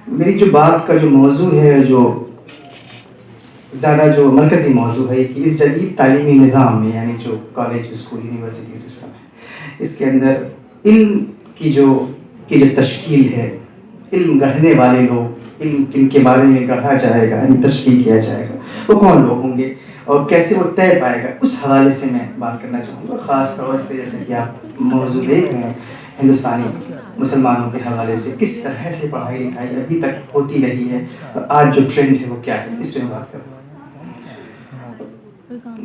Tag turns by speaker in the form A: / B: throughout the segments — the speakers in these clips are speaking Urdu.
A: میری جو بات کا جو موضوع ہے، جو زیادہ جو مرکزی موضوع ہے کہ اس جدید تعلیمی نظام میں، یعنی جو کالج، اسکول، یونیورسٹی سسٹم ہے، اس کے اندر علم کی جو تشکیل ہے، علم گڑھنے والے لوگ، علم کن کے بارے میں گڑھا جائے گا، یعنی تشکیل کیا جائے گا، وہ کون لوگ ہوں گے اور کیسے وہ طے پائے گا، اس حوالے سے میں بات کرنا چاہوں گا. خاص طور سے جیسے کہ آپ موضوع دیکھ رہے ہیں ہندوستانی مسلمانوں کے حوالے سے کس طرح سے پڑھائی لکھائی ابھی تک ہوتی رہی ہے اور آج جو ٹرینڈ ہے وہ کیا ہے، اس پہ میں بات کروں.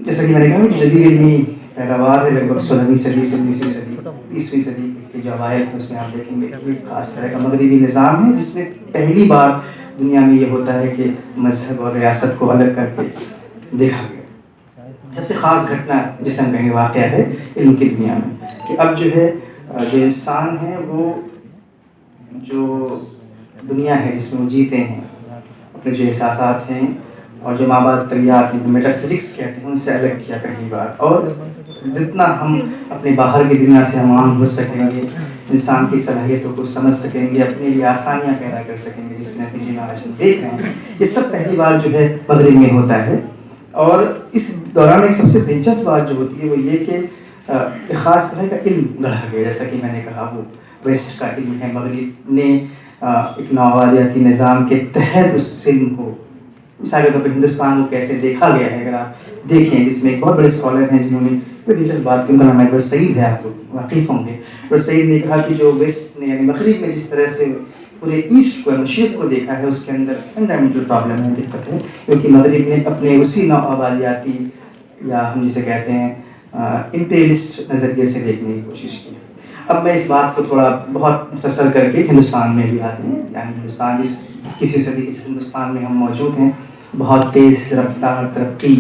A: جیسا کہ میں نے کہا کہ جدید علمی پیداوار ہے لگ بھگ 16ویں صدی سے 19ویں صدی 20ویں صدی کے جو اوائل ہیں، اس میں آپ دیکھیں گے کہ ایک خاص طرح کا مغربی نظام ہے جس میں پہلی بار دنیا میں یہ ہوتا ہے کہ مذہب اور ریاست کو الگ کر کے دیکھا گیا. سب سے خاص گھٹنا جسے ہم کہیں گے واقعہ ہے علم کی دنیا میں کہ اب جو ہے جو انسان ہے وہ جو دنیا ہے جس میں وہ جیتے ہیں، اپنے جو احساسات ہیں اور جو مابعد طریات ہیں، میٹا فزکس کہتے ہیں، ان سے الگ کیا پہلی بار. اور جتنا ہم اپنے باہر کی دنیا سے ہم عام ہو سکیں گے، انسان کی صلاحیتوں کو سمجھ سکیں گے، اپنے لیے آسانیاں پیدا کر سکیں گے، جس کے نتیجے میں آج ہم دیکھ رہے ہیں یہ سب پہلی بار جو ہے مغرب میں ہوتا ہے. اور اس دوران ایک سب سے دلچسپ بات جو ہوتی ہے وہ یہ کہ ایک خاص طرح کا علم گڑھا گیا. جیسا کہ میں نے کہا وہ ویسٹ کا علم ہے. مغرب نے ایک نوآبادیاتی نظام کے تحت اس علم کو، مثال کے طور پر ہندوستان کو کیسے دیکھا گیا ہے اگر آپ دیکھیں، جس میں ایک بہت بڑے اسکالر ہیں جنہوں نے کوئی دلچسپ بات کی، ان کا نام ایڈورڈ سعید ہے، آپ لوگ واقف ہوں گے. ایڈورڈ سعید نے کہا کہ جو ویسٹ نے یعنی مغرب میں جس طرح سے پورے ایسٹ کو، مشرق کو دیکھا ہے، اس کے اندر فنڈامنٹل پرابلم ہے، دقت ہے، کیونکہ مغرب نے اپنے اسی نوآبادیاتی یا ہم جسے کہتے ہیں امپیریلسٹ نظریے سے دیکھنے کی کوشش کی. اب میں اس بات کو تھوڑا بہت مختصر کر کے ہندوستان میں بھی آتے ہیں. یعنی ہندوستان کسی صدی کے جس ہندوستان میں ہم موجود ہیں، بہت تیز رفتار ترقی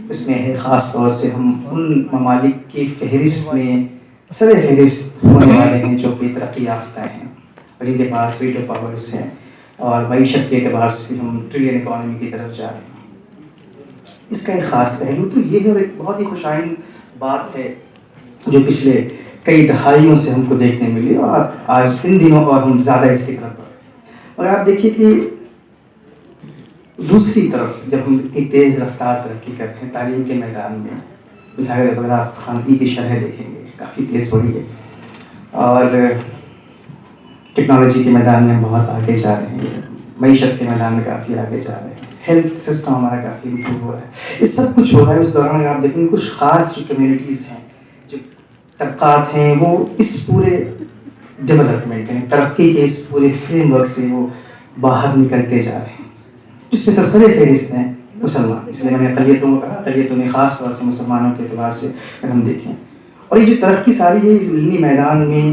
A: اس میں ہے. خاص طور سے ہم ان ممالک کی فہرست میں سر فہرست ہونے والے ہیں جو کہ ترقی یافتہ ہیں اور جن کے پاس ویٹو پاورس ہیں، اور معیشت کے اعتبار سے ہم ٹریلین اکانومی کی طرف جا رہے ہیں. اس کا ایک خاص پہلو تو یہ ہے، اور ایک بہت ہی خوشائن بات ہے جو پچھلے کئی دہائیوں سے ہم کو دیکھنے ملی اور آج ان دنوں اور ہم زیادہ اس کی طرف بڑھے. اور آپ دیکھیے کہ دوسری طرف جب ہم اتنی تیز رفتار ترقی کرتے ہیں تعلیم کے میدان میں، مثال اگر آپ خواندگی کی شرح دیکھیں گے کافی تیز بڑھی ہے، اور ٹیکنالوجی کے میدان میں ہم بہت آگے جا رہے ہیں، معیشت کے میدان میں کافی آگے جا رہے ہیں، ہیلتھ سسٹم ہمارا کافی امپروو ہو رہا ہے. یہ سب کچھ ہو رہا ہے. اس دوران اگر آپ دیکھیں گے کچھ خاص جو کمیونٹیز ہیں، جو طبقات ہیں، وہ اس پورے ڈیولپمنٹ یعنی ترقی کے اس پورے فریم ورک سے وہ باہر نکلتے جا رہے ہیں، جس میں سب سے فہرست ہیں مسلمان. اس لیے میں نے اقلیتوں کو کہا، اقلیتوں میں خاص طور سے مسلمانوں کے اعتبار سے اگر ہم دیکھیں. اور یہ جو ترقی ساری ہے اس علمی میدان میں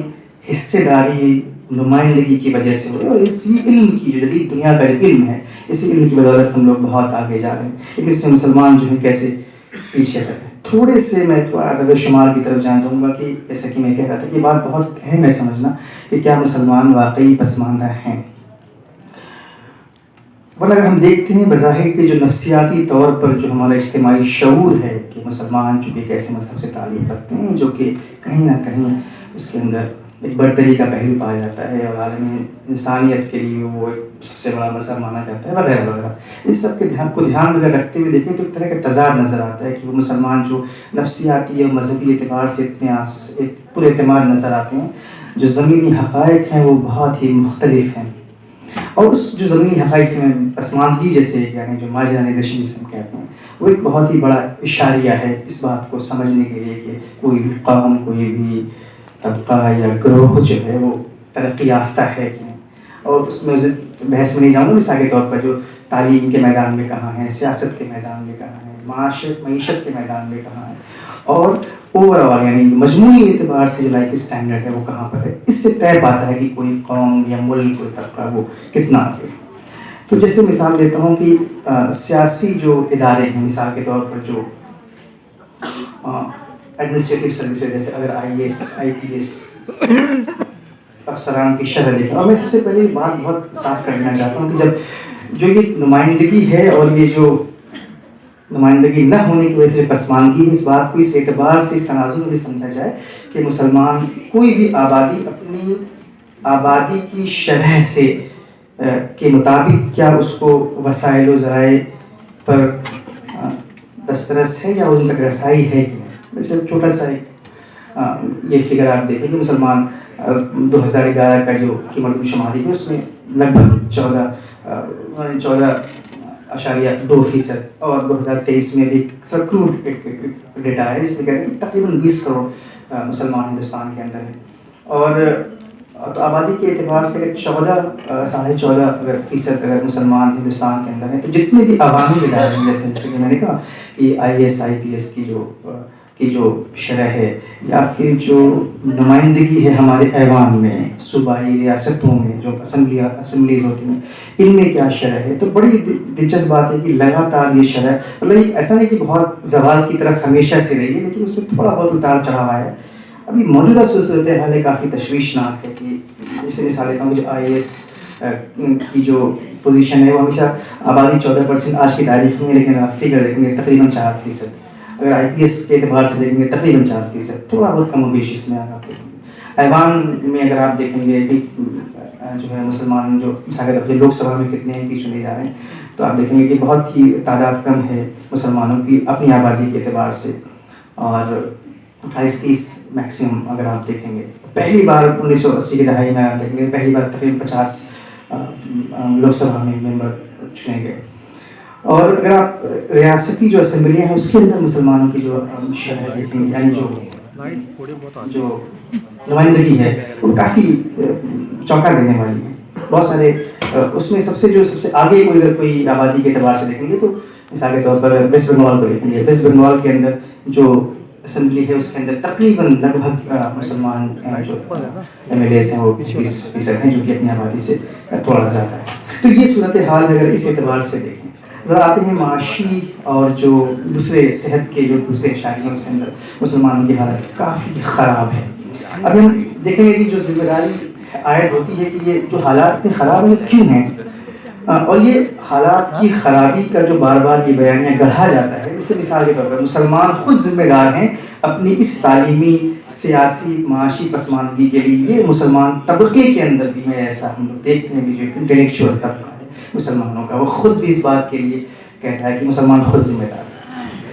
A: حصے داری نمائندگی کی وجہ سے ہوئی، اور اسی علم کی جو جدید دنیا کا جو علم ہے، اسی علم کی بدولت ہم لوگ بہت آگے جا رہے ہیں. لیکن اس سے مسلمان جو ہے کیسے پیچھے رہتے ہیں. تھوڑے سے میں تھوڑا عدد و شمار کی طرف جانا چاہوں گا کہ جیسا کہ میں کہہ رہا تھا کہ یہ بات بہت اہم ہے سمجھنا کہ کیا مسلمان واقعی پسماندہ ہیں. ورنہ اگر ہم دیکھتے ہیں بظاہر کہ جو نفسیاتی طور پر جو ہمارا اجتماعی شعور ہے کہ مسلمان چونکہ ایک ایسے مذہب سے تعلق رکھتے ہیں جو کہ کہیں نہ کہیں اس کے اندر ایک برتری کا پہلو پایا جاتا ہے اور عالمی انسانیت کے لیے وہ ایک سب سے بڑا مذہب مانا جاتا ہے وغیرہ وغیرہ، اس سب کے دھیان میں رکھتے ہوئے دیکھیں تو ایک طرح کا تضاد نظر آتا ہے کہ وہ مسلمان جو نفسیاتی اور مذہبی اعتبار سے اتنے پر اعتماد نظر آتے ہیں، جو زمینی حقائق ہیں وہ بہت ہی مختلف ہیں. اور اس جو زمینی حقائق میں پسماندگی جیسے یعنی جو مارجنائزیشن جسے ہم کہتے ہیں، وہ ایک بہت ہی بڑا اشاریہ ہے اس بات کو سمجھنے کے لیے کہ کوئی بھی قوم، کوئی بھی طبقہ یا گروہ جو ہے وہ ترقی یافتہ ہے کہ نہیں. اور اس میں بحث میں نہیں جاؤں گا، مثال کے طور پر جو تعلیم کے میدان میں کہاں ہے، سیاست کے میدان میں کہاں ہے، معیشت کے میدان میں کہاں ہے، اور اوور آل یعنی مجموعی اعتبار سے جو لائف اسٹینڈرڈ ہے وہ کہاں پر ہے. اس سے طے پاتا ہے کہ کوئی قوم یا ملک، کوئی طبقہ وہ کتنا آگے. تو جیسے مثال دیتا ہوں کہ سیاسی جو ادارے ہیں، مثال کے طور پر جو ایڈمنسٹریٹو سروسز جیسے اگر IAS IPS افسران کی شرح دیکھیں. اور میں سب سے پہلے یہ بات بہت صاف کرنا چاہتا ہوں کہ جب جو یہ نمائندگی ہے اور یہ جو نمائندگی نہ ہونے کی وجہ سے پسماندگی ہے، اس بات کو اس اعتبار سے اس تناظر میں سمجھا جائے کہ مسلمان کوئی بھی آبادی اپنی آبادی کی شرح سے کے مطابق کیا اس کو وسائل و ذرائع پر دسترس ہے یا ان تک رسائی ہے کہ ویسے چھوٹا سا یہ فگر آپ دیکھیں کہ مسلمان 2011 کا جو کی مردم شماری ہے اس میں لگ بھگ 14.2%، اور 2023 میں بھی کروڈ ڈیٹا ہے جس میں کہتے ہیں کہ تقریباً 20 کروڑ مسلمان ہندوستان کے اندر ہیں، اور تو آبادی کے اعتبار سے اگر 14.5% اگر مسلمان ہندوستان کے اندر ہیں، تو جتنے بھی عوامی ادارے ہیں جیسے کہ میں نے کہا کہ IAS IPS کی جو شرح ہے، یا پھر جو نمائندگی ہے ہمارے ایوان میں، صوبائی ریاستوں میں جو اسمبلیز ہوتی ہیں، ان میں کیا شرح ہے، تو بڑی دلچسپ بات ہے کہ لگاتار یہ شرح مطلب ایسا نہیں کہ بہت زوال کی طرف ہمیشہ سے رہی ہے، لیکن اس میں تھوڑا بہت اتار چڑھاوا ہے۔ ابھی موجودہ صورتحال کافی تشویشناک ہے کہ جیسے مثال لیتا ہوں کہ جو IAS کی جو پوزیشن ہے وہ ہمیشہ آبادی 14% آج کی تاریخ میں ہے، لیکن آپ فگر دیکھیں گے تقریباً 4%، اگر IPS کے اعتبار سے دیکھیں گے تقریباً 4%، تھوڑا بہت کم و بیش اس میں آپ دیکھیں گے۔ ایوان میں اگر آپ دیکھیں گے کہ جو ہے مسلمان جو مثال کے لوک سبھا میں کتنے MP چنے جا رہے ہیں، تو آپ دیکھیں گے کہ بہت ہی تعداد کم ہے مسلمانوں کی اپنی آبادی کے اعتبار سے، اور 28-30 میکسیمم اگر آپ دیکھیں گے۔ پہلی بار 1980 کی دہائی میں آپ دیکھیں گے پہلی بار تقریباً 50 لوک سبھا میں ممبر چنے گئے، اور اگر آپ ریاستی جو اسمبلیاں ہیں اس کے اندر مسلمانوں کی جو شرح دیکھیں گے، یعنی جو نمائندگی ہے وہ کافی چونکا دینے والی ہے۔ بہت سارے اس میں سب سے آگے کوئی آبادی کے اعتبار سے دیکھیں گے تو مثال کے طور پر ویسٹ بنگال کو دیکھیں گے، ویسٹ بنگال کے اندر جو اسمبلی ہے اس کے اندر تقریباً لگ بھگ مسلمان جو MLAs ہیں وہ 30% ہیں، جو کہ اپنی آبادی سے تھوڑا زیادہ ہے۔ تو یہ صورتحال اگر اس اعتبار سے دیکھیں، ذرا آتے ہیں معاشی اور جو دوسرے صحت کے جو دوسرے شاخیں اس کے اندر مسلمانوں کی حالت کافی خراب ہے۔ اب ہم دیکھیں گے کہ جو ذمہ داری عائد ہوتی ہے کہ یہ جو حالات اتنے خراب ہیں کیوں ہیں، اور یہ حالات کی خرابی کا جو بار بار یہ بیانیہ گڑھا جاتا ہے، اس سے مثال کے طور پر مسلمان خود ذمہ دار ہیں اپنی اس تعلیمی، سیاسی، معاشی پسماندگی کے لیے۔ یہ مسلمان طبقے کے اندر بھی ہے، ایسا ہم لوگ دیکھتے ہیں کہ جو انٹلیکچوئل طبقہ ہے مسلمانوں کا، وہ خود بھی اس بات کے لیے کہتا ہے کہ مسلمان خود ذمہ دار ہے۔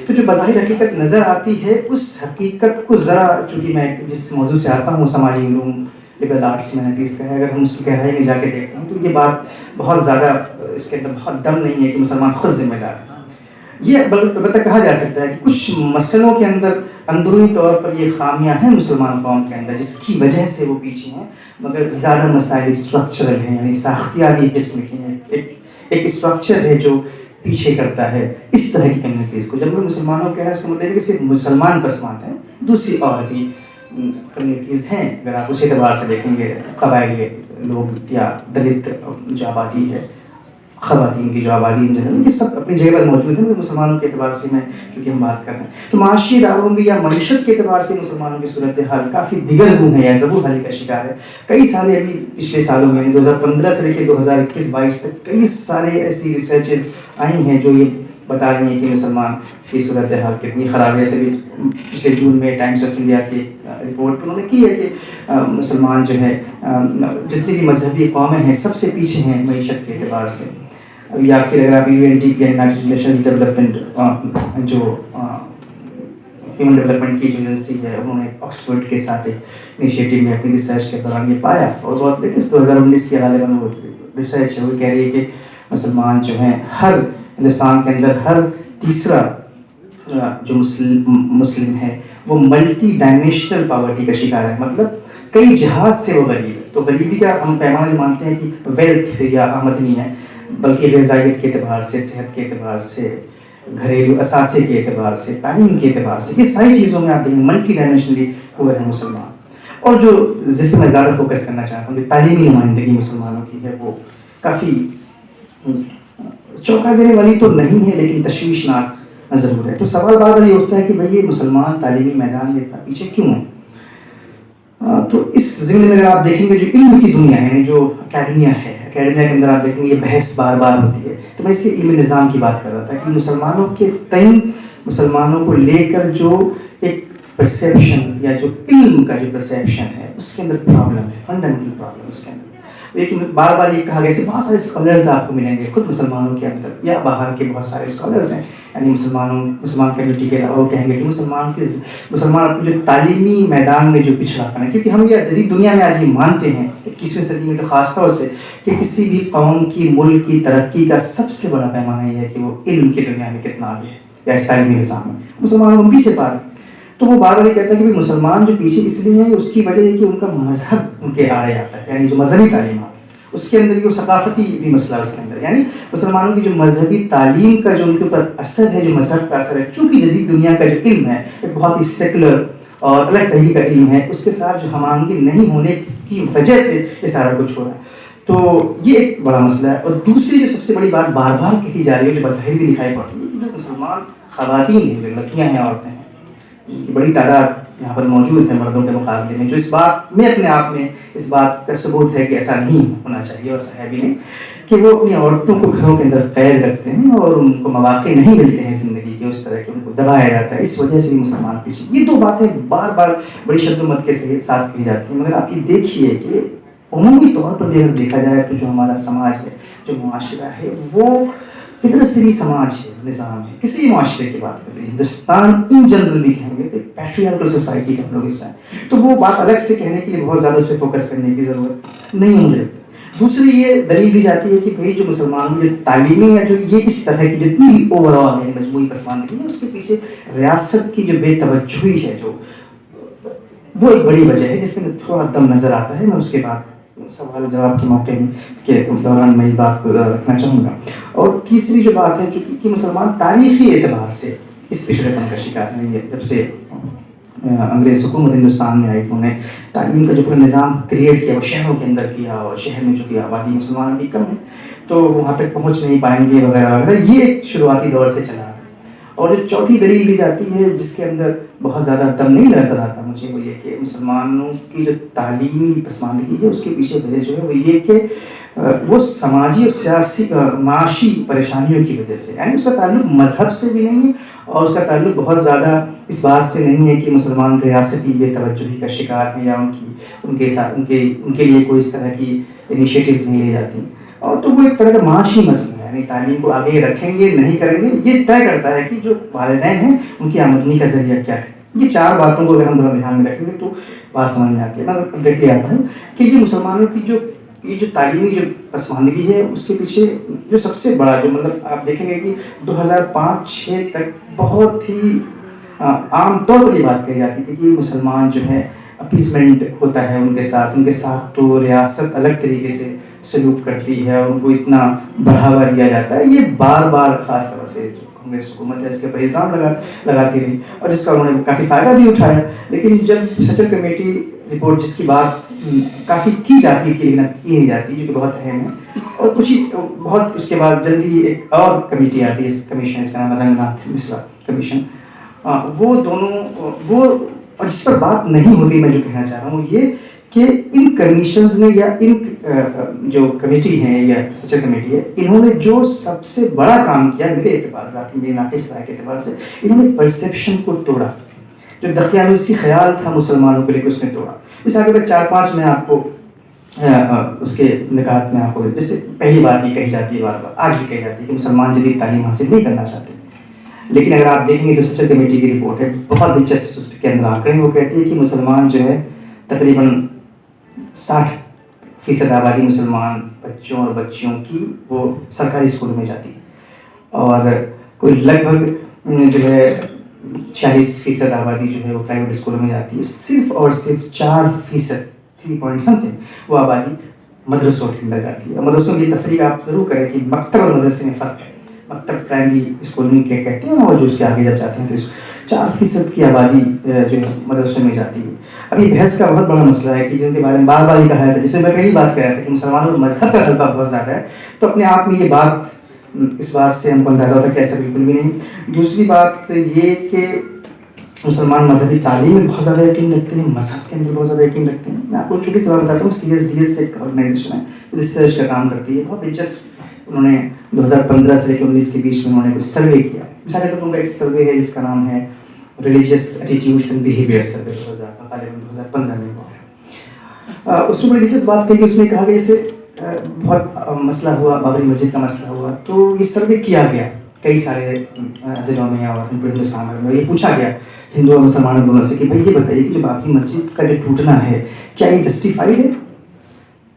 A: تو جو بظاہر حقیقت نظر آتی ہے اس حقیقت کو ذرا، چونکہ میں جس موضوع سے آتا ہوں سماجی علوم لبرل آرٹس میں نے اس کا ہے، اگر ہم اس کی گہرائی میں جا کے دیکھتے ہیں تو یہ بات بہت زیادہ اس کے اندر بہت دم نہیں ہے کہ مسلمان خود ذمہ دار ہے۔ یہ البتہ کہا جا سکتا ہے کہ کچھ مسئلوں کے اندر اندرونی طور پر یہ خامیاں ہیں مسلمان قوم کے اندر جس کی وجہ سے وہ پیچھے ہیں، مگر زیادہ مسائل اسٹرکچرل ہیں، یعنی ساختیاتی قسم کے ہیں۔ ایک اسٹرکچر ہے جو پیچھے کرتا ہے اس طرح کی کمیونٹیز کو۔ جب میں مسلمانوں کہہ رہا ہوں اس کا مطلب ہے کہ صرف مسلمان پسماند ہیں، دوسری اور بھی کمیونٹیز ہیں، اگر آپ اس اعتبار سے دیکھیں گے قبائلی لوگ یا دلت جو آبادی ہے، خواتین کی جو آبادی ہے، یہ سب اپنی جگہ پر موجود ہیں۔ مسلمانوں کے اعتبار سے میں چونکہ ہم بات کر رہے ہیں تو معاشی اداروں بھی یا معیشت کے اعتبار سے مسلمانوں کی صورتحال کافی دیگر گوں ہے یا زبور حالی کا شکار ہے۔ کئی سارے ابھی پچھلے سالوں میں 2015 سے لے کے 2021-22 تک کئی سارے ایسی ریسرچز آئی ہیں جو یہ بتا رہی ہیں کہ مسلمان کی صورتحال کتنی خراب ہے۔ ایسے بھی پچھلے جون میں ٹائمس آف انڈیا کی رپورٹ انہوں نے کی ہے کہ مسلمان جو ہے جتنی بھی مذہبی قومیں ہیں سب سے پیچھے ہیں معیشت کے اعتبار سے۔ یا پھر اگر آپ UNDP یونائٹڈ نیشنز ڈیولپمنٹ جو ہیومن ڈیولپمنٹ کی جو ایجنسی ہے، انہوں نے آکسفورڈ کے ساتھ ایک انیشیٹو میں اپنی ریسرچ کے دوران یہ پایا، اور بہت لیٹسٹ 2019 کی غالباً وہ ریسرچ ہے، وہ کہہ رہی ہے کہ مسلمان جو ہیں ہر ہندوستان کے اندر ہر تیسرا جو مسلم ہے وہ ملٹی ڈائمینشنل پاورٹی کا شکار ہے، مطلب کئی جہاز سے وہ غریب ہے۔ تو غریبی کا ہم پیمانہ مانتے ہیں کہ ویلتھ یا آمدنی ہے، بلکہ غذائیت کے اعتبار سے، صحت کے اعتبار سے، گھریلو اثاثے کے اعتبار سے، تعلیم کے اعتبار سے، یہ ساری چیزوں میں آپ دیکھیں ملٹی ڈائمینشنلی پور ہیں مسلمان۔ اور جو جس پہ میں زیادہ فوکس کرنا چاہتا ہوں کہ تعلیمی نمائندگی مسلمانوں کی ہے، وہ کافی چونکا دینے والی تو نہیں ہے لیکن تشویشناک ضرور ہے۔ تو سوال بار بار یہ اٹھتا ہے کہ بھئی یہ مسلمان تعلیمی میدان میں اتنا پیچھے کیوں ہیں؟ تو اس ضمن میں اگر آپ دیکھیں گے جو علم کی دنیا ہے، یعنی جو اکیڈمیا ہے، اکیڈمیا کے اندر آپ دیکھیں گے یہ بحث بار بار ہوتی ہے۔ تو میں اس کے علم نظام کی بات کر رہا تھا کہ مسلمانوں کے تئیں مسلمانوں کو لے کر جو ایک پرسیپشن یا جو علم کا جو پرسیپشن ہے اس کے اندر پرابلم ہے، فنڈامنٹل پرابلم اس کے اندر۔ لیکن بار بار یہ کہا گیا، بہت سارے اسکالرز آپ کو ملیں گے خود مسلمانوں کے اندر یا باہر کے بہت سارے اسکالرز ہیں، یعنی مسلمان کمیونٹی کے علاوہ وہ کہیں گے کہ مسلمان اپنے جو تعلیمی میدان میں جو پچھڑاپن ہے، کیونکہ ہم یہ جدید دنیا میں آج یہ مانتے ہیں 21ویں صدی میں تو خاص طور سے کہ کسی بھی قوم کی ملک کی ترقی کا سب سے بڑا پیمانہ یہ ہے کہ وہ علم کی دنیا میں کتنا آگے ہے یا اس تعلیمی نظام میں، مسلمانوں کو پیچھے پا رہے ہیں۔ تو وہ بار بار یہ کہتا ہے کہ مسلمان جو پیچھے اس لیے ہیں، اس کی وجہ یہ کہ ان کا مذہب ان کے آڑے آتا ہے، یعنی جو مذہبی تعلیمات اس کے اندر جو ثقافتی بھی مسئلہ اس کے اندر، یعنی مسلمانوں کی جو مذہبی تعلیم کا جو ان کے اوپر اثر ہے، جو مذہب کا اثر ہے، چونکہ جدید دنیا کا جو علم ہے ایک بہت ہی سیکولر اور الگ طریقے کا علم ہے، اس کے ساتھ جو ہم آہنگی نہیں ہونے کی وجہ سے یہ سارا کچھ ہو رہا ہے۔ تو یہ ایک بڑا مسئلہ ہے۔ اور دوسری جو سب سے بڑی بات بار بار کہی جا رہی ہے، جو بظاہر بھی دکھائی پڑتی ہے، کہ جو مسلمان خواتین ہیں، جو لڑکیاں ہیں، عورتیں ہیں، جن کی بڑی تعداد یہاں پر موجود ہے مردوں کے مقابلے میں، جو اس بات میں اپنے آپ میں اس بات کا ثبوت ہے کہ ایسا نہیں ہونا چاہیے، اور ایسا ہے بھی نہیں، کہ وہ اپنی عورتوں کو گھروں کے اندر قید رکھتے ہیں اور ان کو مواقع نہیں ملتے ہیں زندگی کے، اس طرح کے ان کو دبایا جاتا ہے، اس وجہ سے بھی مسلمان پیچھے۔ یہ دو باتیں بار بار بڑی شد و مت کے ساتھ کہی جاتی ہیں، مگر آپ یہ دیکھیے کہ عمومی طور پر بھی اگر دیکھا جائے تو جو ہمارا سماج ہے، جو معاشرہ ہے، وہ فطرت سے بھی سماج ہے، نظام ہے۔ کسی معاشرے کی بات کر لیں، ہندوستان ان جنرل بھی کہیں گے تو پیٹریارکل سوسائٹی کا ہم لوگ حصہ ہیں، تو وہ بات الگ سے کہنے کے لیے بہت زیادہ اس پہ فوکس کرنے کی ضرورت نہیں مجھے لگتا۔ دوسری یہ دلیل دی جاتی ہے کہ بھائی جو مسلمانوں جو تعلیمی ہے، جو یہ اس طرح کی جتنی بھی اوور آل ہے مجموعی پسماندگی ہے، اس کے پیچھے ریاست کی جو بے توجہی ہے، جو وہ ایک بڑی وجہ ہے، جس میں تھوڑا دم نظر آتا ہے۔ میں اس کے بعد سوال و جواب کے موقع کے دوران میں یہ بات کو رکھنا چاہوں گا۔ اور تیسری جو بات ہے کہ مسلمان تاریخی اعتبار سے اس پچھڑے پن کا شکار نہیں ہے۔ جب سے انگریز حکومت ہندوستان میں آئی، انہوں نے تعلیم کا جو پورا نظام کریٹ کیا وہ شہروں کے اندر کیا، اور شہر میں چونکہ آبادی مسلمانوں کی کم ہے تو وہاں تک پہنچ نہیں پائیں گے وغیرہ وغیرہ، یہ ایک شروعاتی دور سے چلا ہے۔ اور جو چوتھی دلیل دی جاتی ہے، جس کے اندر بہت زیادہ دم نہیں نظر آتا مجھے، وہ یہ کہ مسلمانوں کی جو تعلیمی پسماندگی ہے اس کے پیچھے وجہ جو ہے وہ یہ کہ وہ سماجی اور سیاسی معاشی پریشانیوں کی وجہ سے، یعنی اس کا تعلق مذہب سے بھی نہیں ہے، اور اس کا تعلق بہت زیادہ اس بات سے نہیں ہے کہ مسلمان ریاستی بے توجہی کا شکار ہیں یا ان کے لیے کوئی اس طرح کی انیشیٹوز نہیں لی جاتی، اور تو وہ ایک طرح کا معاشی مسئلہ ہے، یعنی تعلیم کو آگے رکھیں گے نہیں کریں گے، یہ طے کرتا ہے کہ جو والدین ہیں ان کی آمدنی کا ذریعہ کیا ہے۔ یہ چار باتوں کو اگر ہم تھوڑا دھیان میں رکھیں گے تو بات سمجھ میں آتی ہے۔ میں دیکھ لیا آتا ہوں کہ یہ مسلمانوں کی جو تعلیمی جو پسماندگی ہے، اس کے پیچھے جو سب سے بڑا جو مطلب آپ دیکھیں گے کہ 2005-6 تک بہت ہی عام طور پر یہ بات کہی جاتی تھی کہ مسلمان جو ہے اپیسمنٹ ہوتا ہے ان کے ساتھ تو ریاست الگ طریقے سے سلوک کرتی ہے، ان کو اتنا بڑھاوا دیا جاتا ہے۔ یہ بار بار خاص طور سے کانگریس حکومت ہے اس کے اوپر الزام لگاتی رہی، اور جس کا انہوں نے کافی فائدہ بھی اٹھایا۔ لیکن جب سچر کمیٹی رپورٹ جس کی بات کافی کی جاتی تھی لیکن اب کی نہیں جاتی، جو کہ بہت اہم ہے، اور کچھ ہی بہت اس کے بعد جلدی ایک اور کمیٹی آتی ہے، اس کمیشن، اس کا نام ہے رنگناتھ مشرا کمیشن۔ وہ دونوں اور جس پر بات نہیں ہوتی، میں جو کہنا چاہ رہا ہوں یہ کہ ان کمیشنز نے یا ان جو کمیٹی ہیں یا سچر کمیٹی ہے، انہوں نے جو سب سے بڑا کام کیا میرے اعتبار سے، میرے ناقص رائے کے اعتبار سے، انہوں نے پرسیپشن کو توڑا، جو دقیانوسی خیال تھا مسلمانوں کو لے کے اس نے توڑا۔ اس آگے تک 4-5 میں آپ کو اس کے نکات میں آپ کو، جیسے پہلی بات یہ کہی جاتی ہے، بار بار آج بھی کہی جاتی ہے کہ مسلمان جدید تعلیم حاصل نہیں کرنا چاہتے، لیکن اگر آپ دیکھیں گے تو سچر کمیٹی کی رپورٹ ہے، بہت دلچسپ اس کے اندر آنکڑے، وہ کہتی ہے کہ مسلمان جو ہے تقریباً 60% آبادی مسلمان بچوں اور بچیوں کی وہ سرکاری اسکولوں میں جاتی ہے، اور کوئی لگ بھگ جو ہے 40% آبادی جو ہے وہ پرائیویٹ اسکولوں میں جاتی ہے۔ صرف اور صرف 4%، 3 پوائنٹ سم تھنگ، وہ آبادی مدرسوں کے اندر جاتی ہے۔ اور مدرسوں کی تفریق آپ ضرور کریں کہ مکتب اور مدرسے میں فرق ہے۔ مکتب پرائمری اسکولنگ کے کہتے ہیں، اور جو اس کے آگے جب جاتے ہیں تو 4% کی آبادی جو مدرسوں میں جاتی ہے۔ اب یہ بحث کا بہت بڑا مسئلہ ہے کہ جن کے بارے میں بار بار یہ کہا جاتا ہے، جسے میں پہلی بات کہہ رہا تھا کہ مسلمانوں میں مذہب کا غلبہ بہت زیادہ ہے، تو اپنے آپ میں یہ بات اس بات سے ہم کو اندازہ ہوتا ہے کہ ایسا بالکل بھی نہیں۔ دوسری بات یہ کہ مسلمان مذہبی تعلیم میں بہت زیادہ یقین رکھتے ہیں، مذہب کے اندر بہت زیادہ یقین رکھتے ہیں۔ میں آپ کو چھوٹی سی بات بتاتا ہوں، CSDS ایک آرگنائزیشن ہے، ریسرچ کا کام کرتی ہے، بہت دلچسپ۔ انہوں نے 2015 سے لے کے 19 کے بیچ میں انہوں نے کچھ سروے کیا، مثال کے طور پر ان کا ایک سروے ہے جس کا نام ہے religious attitudes and behaviour survey, 2015 میں ہوا ہے۔ اس میں بڑی دلچسپ بات کہی کہ اس میں کہا کہ جیسے بہت مسئلہ ہوا، بابری مسجد کا مسئلہ ہوا، تو یہ سروے کیا گیا کئی سارے ضلعوں میں اور ہندوستان میں. یہ پوچھا گیا ہندو اور مسلمانوں دونوں سے کہ بھائی یہ بتائیے کہ جو بابری مسجد کا جو ٹوٹنا ہے کیا یہ جسٹیفائڈ ہے؟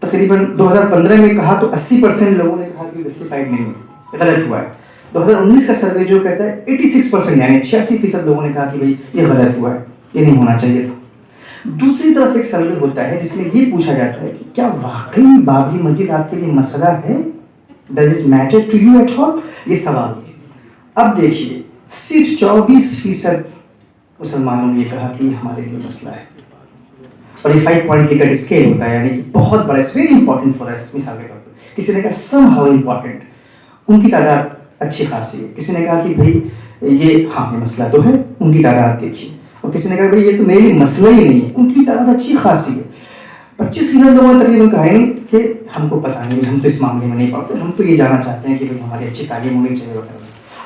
A: تقریباً 2015 میں کہا تو 80% لوگوں نے کہا کہ جسٹیفائڈ نہیں ہے، غلط ہوا ہے. 2019 کا سروے جو کہتا ہے 86% یعنی 86% لوگوں نے کہا کہ بھائی یہ غلط ہوا ہے، یہ نہیں ہونا چاہیے تھا. دوسری طرف ایک سروے ہوتا ہے جس میں یہ پوچھا جاتا ہے کہ کیا واقعی بابری مسجد آپ کے لیے مسئلہ ہے؟ Does it matter to you at all؟ یہ سوال. اب دیکھیے صرف 24% مسلمانوں نے یہ کہا کہ یہ ہمارے لیے مسئلہ ہے. اور یہ 5 پوائنٹ کا اسکیل ہوتا ہے، یعنی کہ بہت بڑا، اٹس ویری امپورٹنٹ فار اس. مثال کے طور پہ کسی نے کہا سم ہاؤ امپورٹنٹ، ان کی تعداد اچھی خاصی ہے. کسی نے کہا کہ بھائی یہ ہاں یہ مسئلہ تو ہے، ان کی تعداد دیکھیے. اور کسی نے کہا بھائی یہ تو میرے لیے مسئلہ ہی نہیں ہے، ان کی تعداد اچھی خاصی ہے. 25% لوگوں نے تقریباً کہا نہیں کہ ہم کو پتہ نہیں، ہم تو اس معاملے میں نہیں پڑھتے، ہم تو یہ جاننا چاہتے ہیں کہ بھائی ہماری اچھی تعلیم ہونی چاہیے وغیرہ.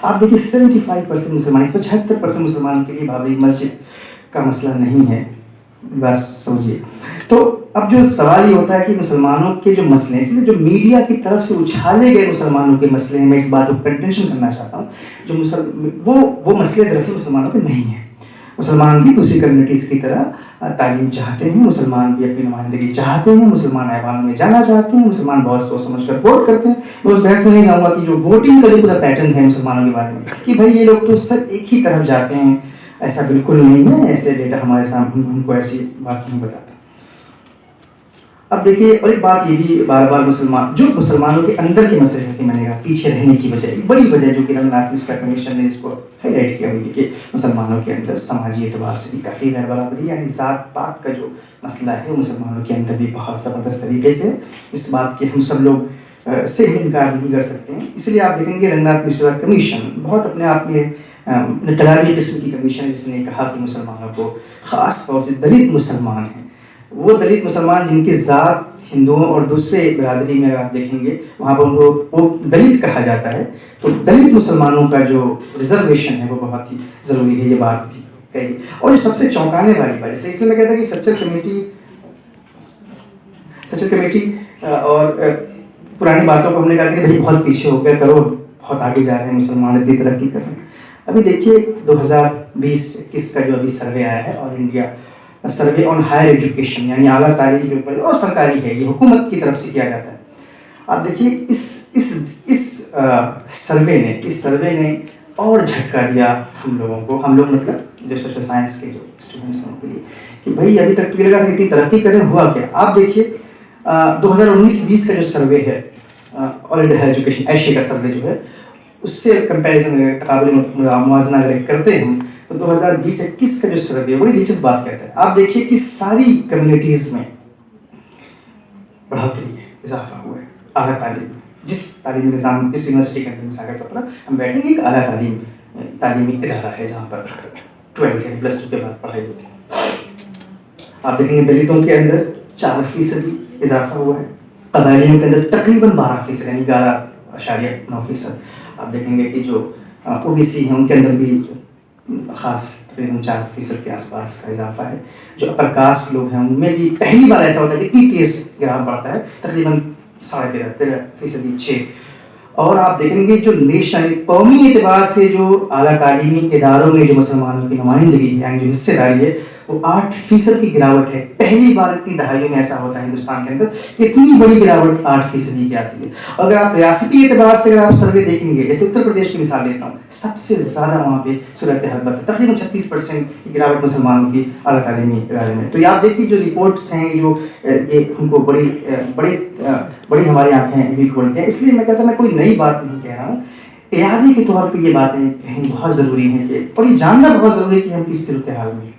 A: آپ دیکھیے 75% مسلمان، 75% مسلمانوں کے لیے بابری مسجد کا مسئلہ نہیں ہے. بس سمجھیے. تو اب جو سوال یہ ہوتا ہے کہ مسلمانوں کے جو مسئلے ہیں، اس لیے جو میڈیا کی طرف سے اچھالے گئے مسلمانوں کے مسئلے ہیں، میں اس بات کو کنٹینشن کرنا چاہتا ہوں، جو وہ مسئلے دراصل مسلمانوں کے نہیں ہیں. مسلمان بھی دوسری کمیونٹیز کی طرح تعلیم چاہتے ہیں، مسلمان بھی اپنی نمائندگی چاہتے ہیں، مسلمان ایوان میں جانا چاہتے ہیں، مسلمان بہت سوچ سمجھ کر ووٹ کرتے ہیں. میں اس بحث میں نہیں جاؤں گا کہ جو ووٹنگ کا جو پورا پیٹرن ہے مسلمانوں کے بارے میں کہ بھائی یہ لوگ تو سب ایک ہی طرف جاتے ہیں، ایسا بالکل نہیں ہے. ایسے ڈیٹا ہمارے سامنے ہم کو ایسی بات نہیں بتاتا. اب دیکھیے اور ایک بات یہ بھی بار بار مسلمانوں کے اندر کے مسئلے ہیں کہ میں نے کہا پیچھے رہنے کی وجہ، ایک بڑی وجہ جو کہ رنگناتھ مشرا کمیشن نے اس کو ہائی لائٹ کیا ہوئی ہے کہ مسلمانوں کے اندر سماجی اعتبار سے بھی کافی غیر برابری، یعنی ذات پات کا جو مسئلہ ہے وہ مسلمانوں کے اندر بھی بہت زبردست طریقے سے. اس بات کے ہم سب لوگ سے انکار نہیں کر سکتے ہیں. اس لیے آپ دیکھیں گے رنگناتھ مشرا کمیشن بہت اپنے آپ میں انقلابی قسم کی کمیشن، جس نے کہا کہ مسلمانوں کو خاص طور سے دلت مسلمان ہیں، وہ دلت مسلمان جن کی ذات ہندوؤں اور دوسرے برادری میں آپ دیکھیں گے وہاں پر ان کو وہ دلت کہا جاتا ہے. تو دلت مسلمانوں کا جو ریزرویشن ہے وہ بہت ہی ضروری ہے، یہ بات بھی کہی. اور جو سب سے چونکانے والی بات، جیسے اس میں کہتا ہے کہ سچر کمیٹی اور پرانی باتوں کو ہم نے کہا کہ بھائی بہت پیچھے ہو گیا کرو، بہت آگے جا رہے ہیں مسلمان، اتنی ترقی کر رہے ہیں. ابھی دیکھیے 2020-21 کا جو ابھی سروے آیا ہے، اور India survey on higher education, یعنی اعلیٰ تعلیم کے اوپر، اور سرکاری ہے، یہ حکومت کی طرف سے کیا جاتا ہے. آپ دیکھیے اس سروے نے اور جھٹکا دیا ہم لوگوں کو، ہم لوگ مطلب جو سوشل سائنس کے جو اسٹوڈنٹس ہیں ان کے لیے، کہ بھائی ابھی تک تو یہ لگا تھا اتنی ترقی کریں، ہوا کیا؟ آپ دیکھیے 2019-20 کا جو سروے ہے آل انڈیا ہائر ایجوکیشن ایشیا کا سروے جو ہے، اس سے کمپیریزن تقابلی موازنہ اگر کرتے ہیں تو 2020-21 کا جو سروے بڑی دلچسپ بات کہتا ہے. آپ دیکھیے کہ ساری کمیونٹیز میں بڑھوتری ہے، اضافہ ہوا ہے اعلیٰ تعلیم میں. جس تعلیمی نظام، اس یونیورسٹی کے اندر مثال کے طور پر ہم بیٹھیں گے، ایک اعلیٰ تعلیمی ادارہ ہے جہاں پر 12 یا +2 کے بعد پڑھائی ہوتی ہے. آپ دیکھیں گے دلتوں کے اندر 4% اضافہ ہوا ہے، قبائلیوں کے اندر تقریباً 12%، یعنی 11.9%. آپ دیکھیں گے کہ جو OBC ہیں ان کے اندر بھی خاص تقریباً 4% کے آس پاس کا اضافہ ہے. جو اپر کاسٹ لوگ ہیں ان میں بھی پہلی بار ایسا ہوتا ہے کہ اتنی تیز گراف بڑھتا ہے، تقریباً 13.5% 6. اور آپ دیکھیں گے جو نیشنل قومی اعتبار سے جو اعلیٰ تعلیمی اداروں میں جو مسلمانوں کی نمائندگی یعنی جو حصے داری ہے وہ 8% کی گراوٹ ہے. پہلی بار اتنی دہائیوں میں ایسا ہوتا ہے ہندوستان کے اندر کہ اتنی بڑی گراوٹ 8% کی آتی ہے. اگر آپ ریاستی اعتبار سے اگر آپ سروے دیکھیں گے، جیسے اتر پردیش کی مثال لیتا ہوں، سب سے زیادہ وہاں پہ صورت حال ہے، تقریباً 36% کی گراوٹ مسلمانوں کی اعلیٰ تعلیمی ادارے میں. تو یہ آپ دیکھیے جو رپورٹس ہیں، جو یہ ہم کو بڑی ہماری آنکھیں بھی کھولتے ہیں. اس لیے میں کہتا ہوں میں کوئی نئی بات نہیں کہہ رہا ہوں، اعادے کے طور پہ یہ باتیں کہیں بہت ضروری ہیں کہ، اور یہ جاننا بہت ضروری ہے کہ ہم کس صورت حال میں ہیں.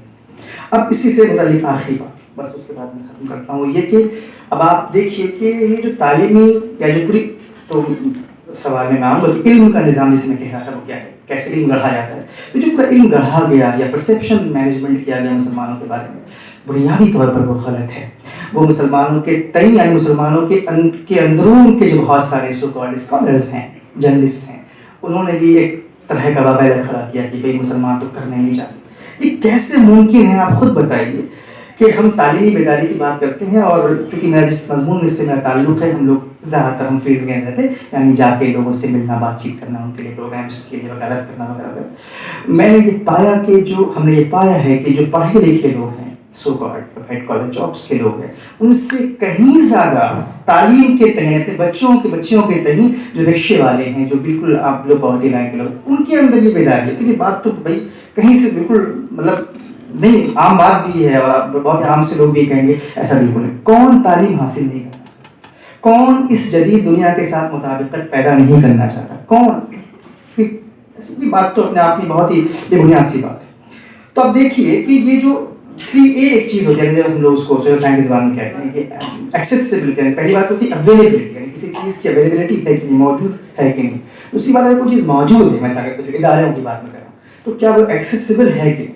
A: اب اسی سے متعلق آخری بات، بس اس کے بعد میں ختم کرتا ہوں، یہ کہ اب آپ دیکھیے کہ یہ جو تعلیمی یا جو پوری، تو سوال میں آؤں گا کہ علم کا نظام جسے میں کہہ رہا تھا وہ کیا ہے، کیسے علم گڑھا جاتا ہے. تو جو پورا علم گڑھا گیا یا پرسیپشن مینجمنٹ کیا گیا مسلمانوں کے بارے میں، بنیادی طور پر وہ غلط ہے. وہ مسلمانوں کے تئیں یعنی مسلمانوں کے اندرون کے جو بہت سارے سو کالڈ اسکالرز ہیں، جرنلسٹ ہیں، انہوں نے بھی ایک طرح کا واقعہ کھڑا کیا کہ بھئی مسلمان تو کرنے نہیں چاہتے. یہ کیسے ممکن ہے؟ آپ خود بتائیے کہ ہم تعلیمی بیداری کی بات کرتے ہیں، اور چونکہ میرا جس مضمون سے میرا تعلق ہے، ہم لوگ زیادہ تر ہم فیلڈ میں رہتے ہیں، یعنی جا کے لوگوں سے ملنا، بات چیت کرنا، ان کے لیے پروگرامس کے لیے وکالت کرنا وغیرہ۔ میں نے یہ پایا کہ ہم نے یہ پایا ہے کہ جو پڑھے لکھے لوگ ہیں، so called head college jobs کے لوگ ہیں، ان سے کہیں زیادہ تعلیم کے تئیں، اپنے بچیوں کے تئیں جو رکشے والے ہیں، جو بالکل آپ لو پاورٹی لائن کے لوگ، ان کے اندر یہ بیداری ہے۔ تو یہ بات تو بھائی کہیں سے بالکل مطلب نہیں، عام بات بھی ہے، اور بہت عام سے لوگ بھی کہیں گے ایسا بالکل نہیں۔ کون تعلیم حاصل نہیں کرتا؟ کون اس جدید دنیا کے ساتھ مطابقت پیدا نہیں کرنا چاہتا؟ کون؟ یہ بات تو اپنے آپ میں بہت ہی بے بنیاد سی بات ہے۔ تو اب دیکھیے کہ یہ جو 3A ایک چیز ہوتی ہے، جب ہم لوگ اس کو سوشل سائنس زبان میں کہتے ہیں کہ ایکسیسیبلٹی، پہلی بات ہوتی ہے اویلیبلٹی، یعنی کسی چیز کی اویلیبلٹی ہے کہ نہیں، موجود ہے کہ نہیں۔ دوسری بات ہے کوئی چیز موجود ہے، میں جو اداروں کی بات میں کر رہا ہوں، تو کیا وہ ایکسیسیبل ہے کہ نہیں؟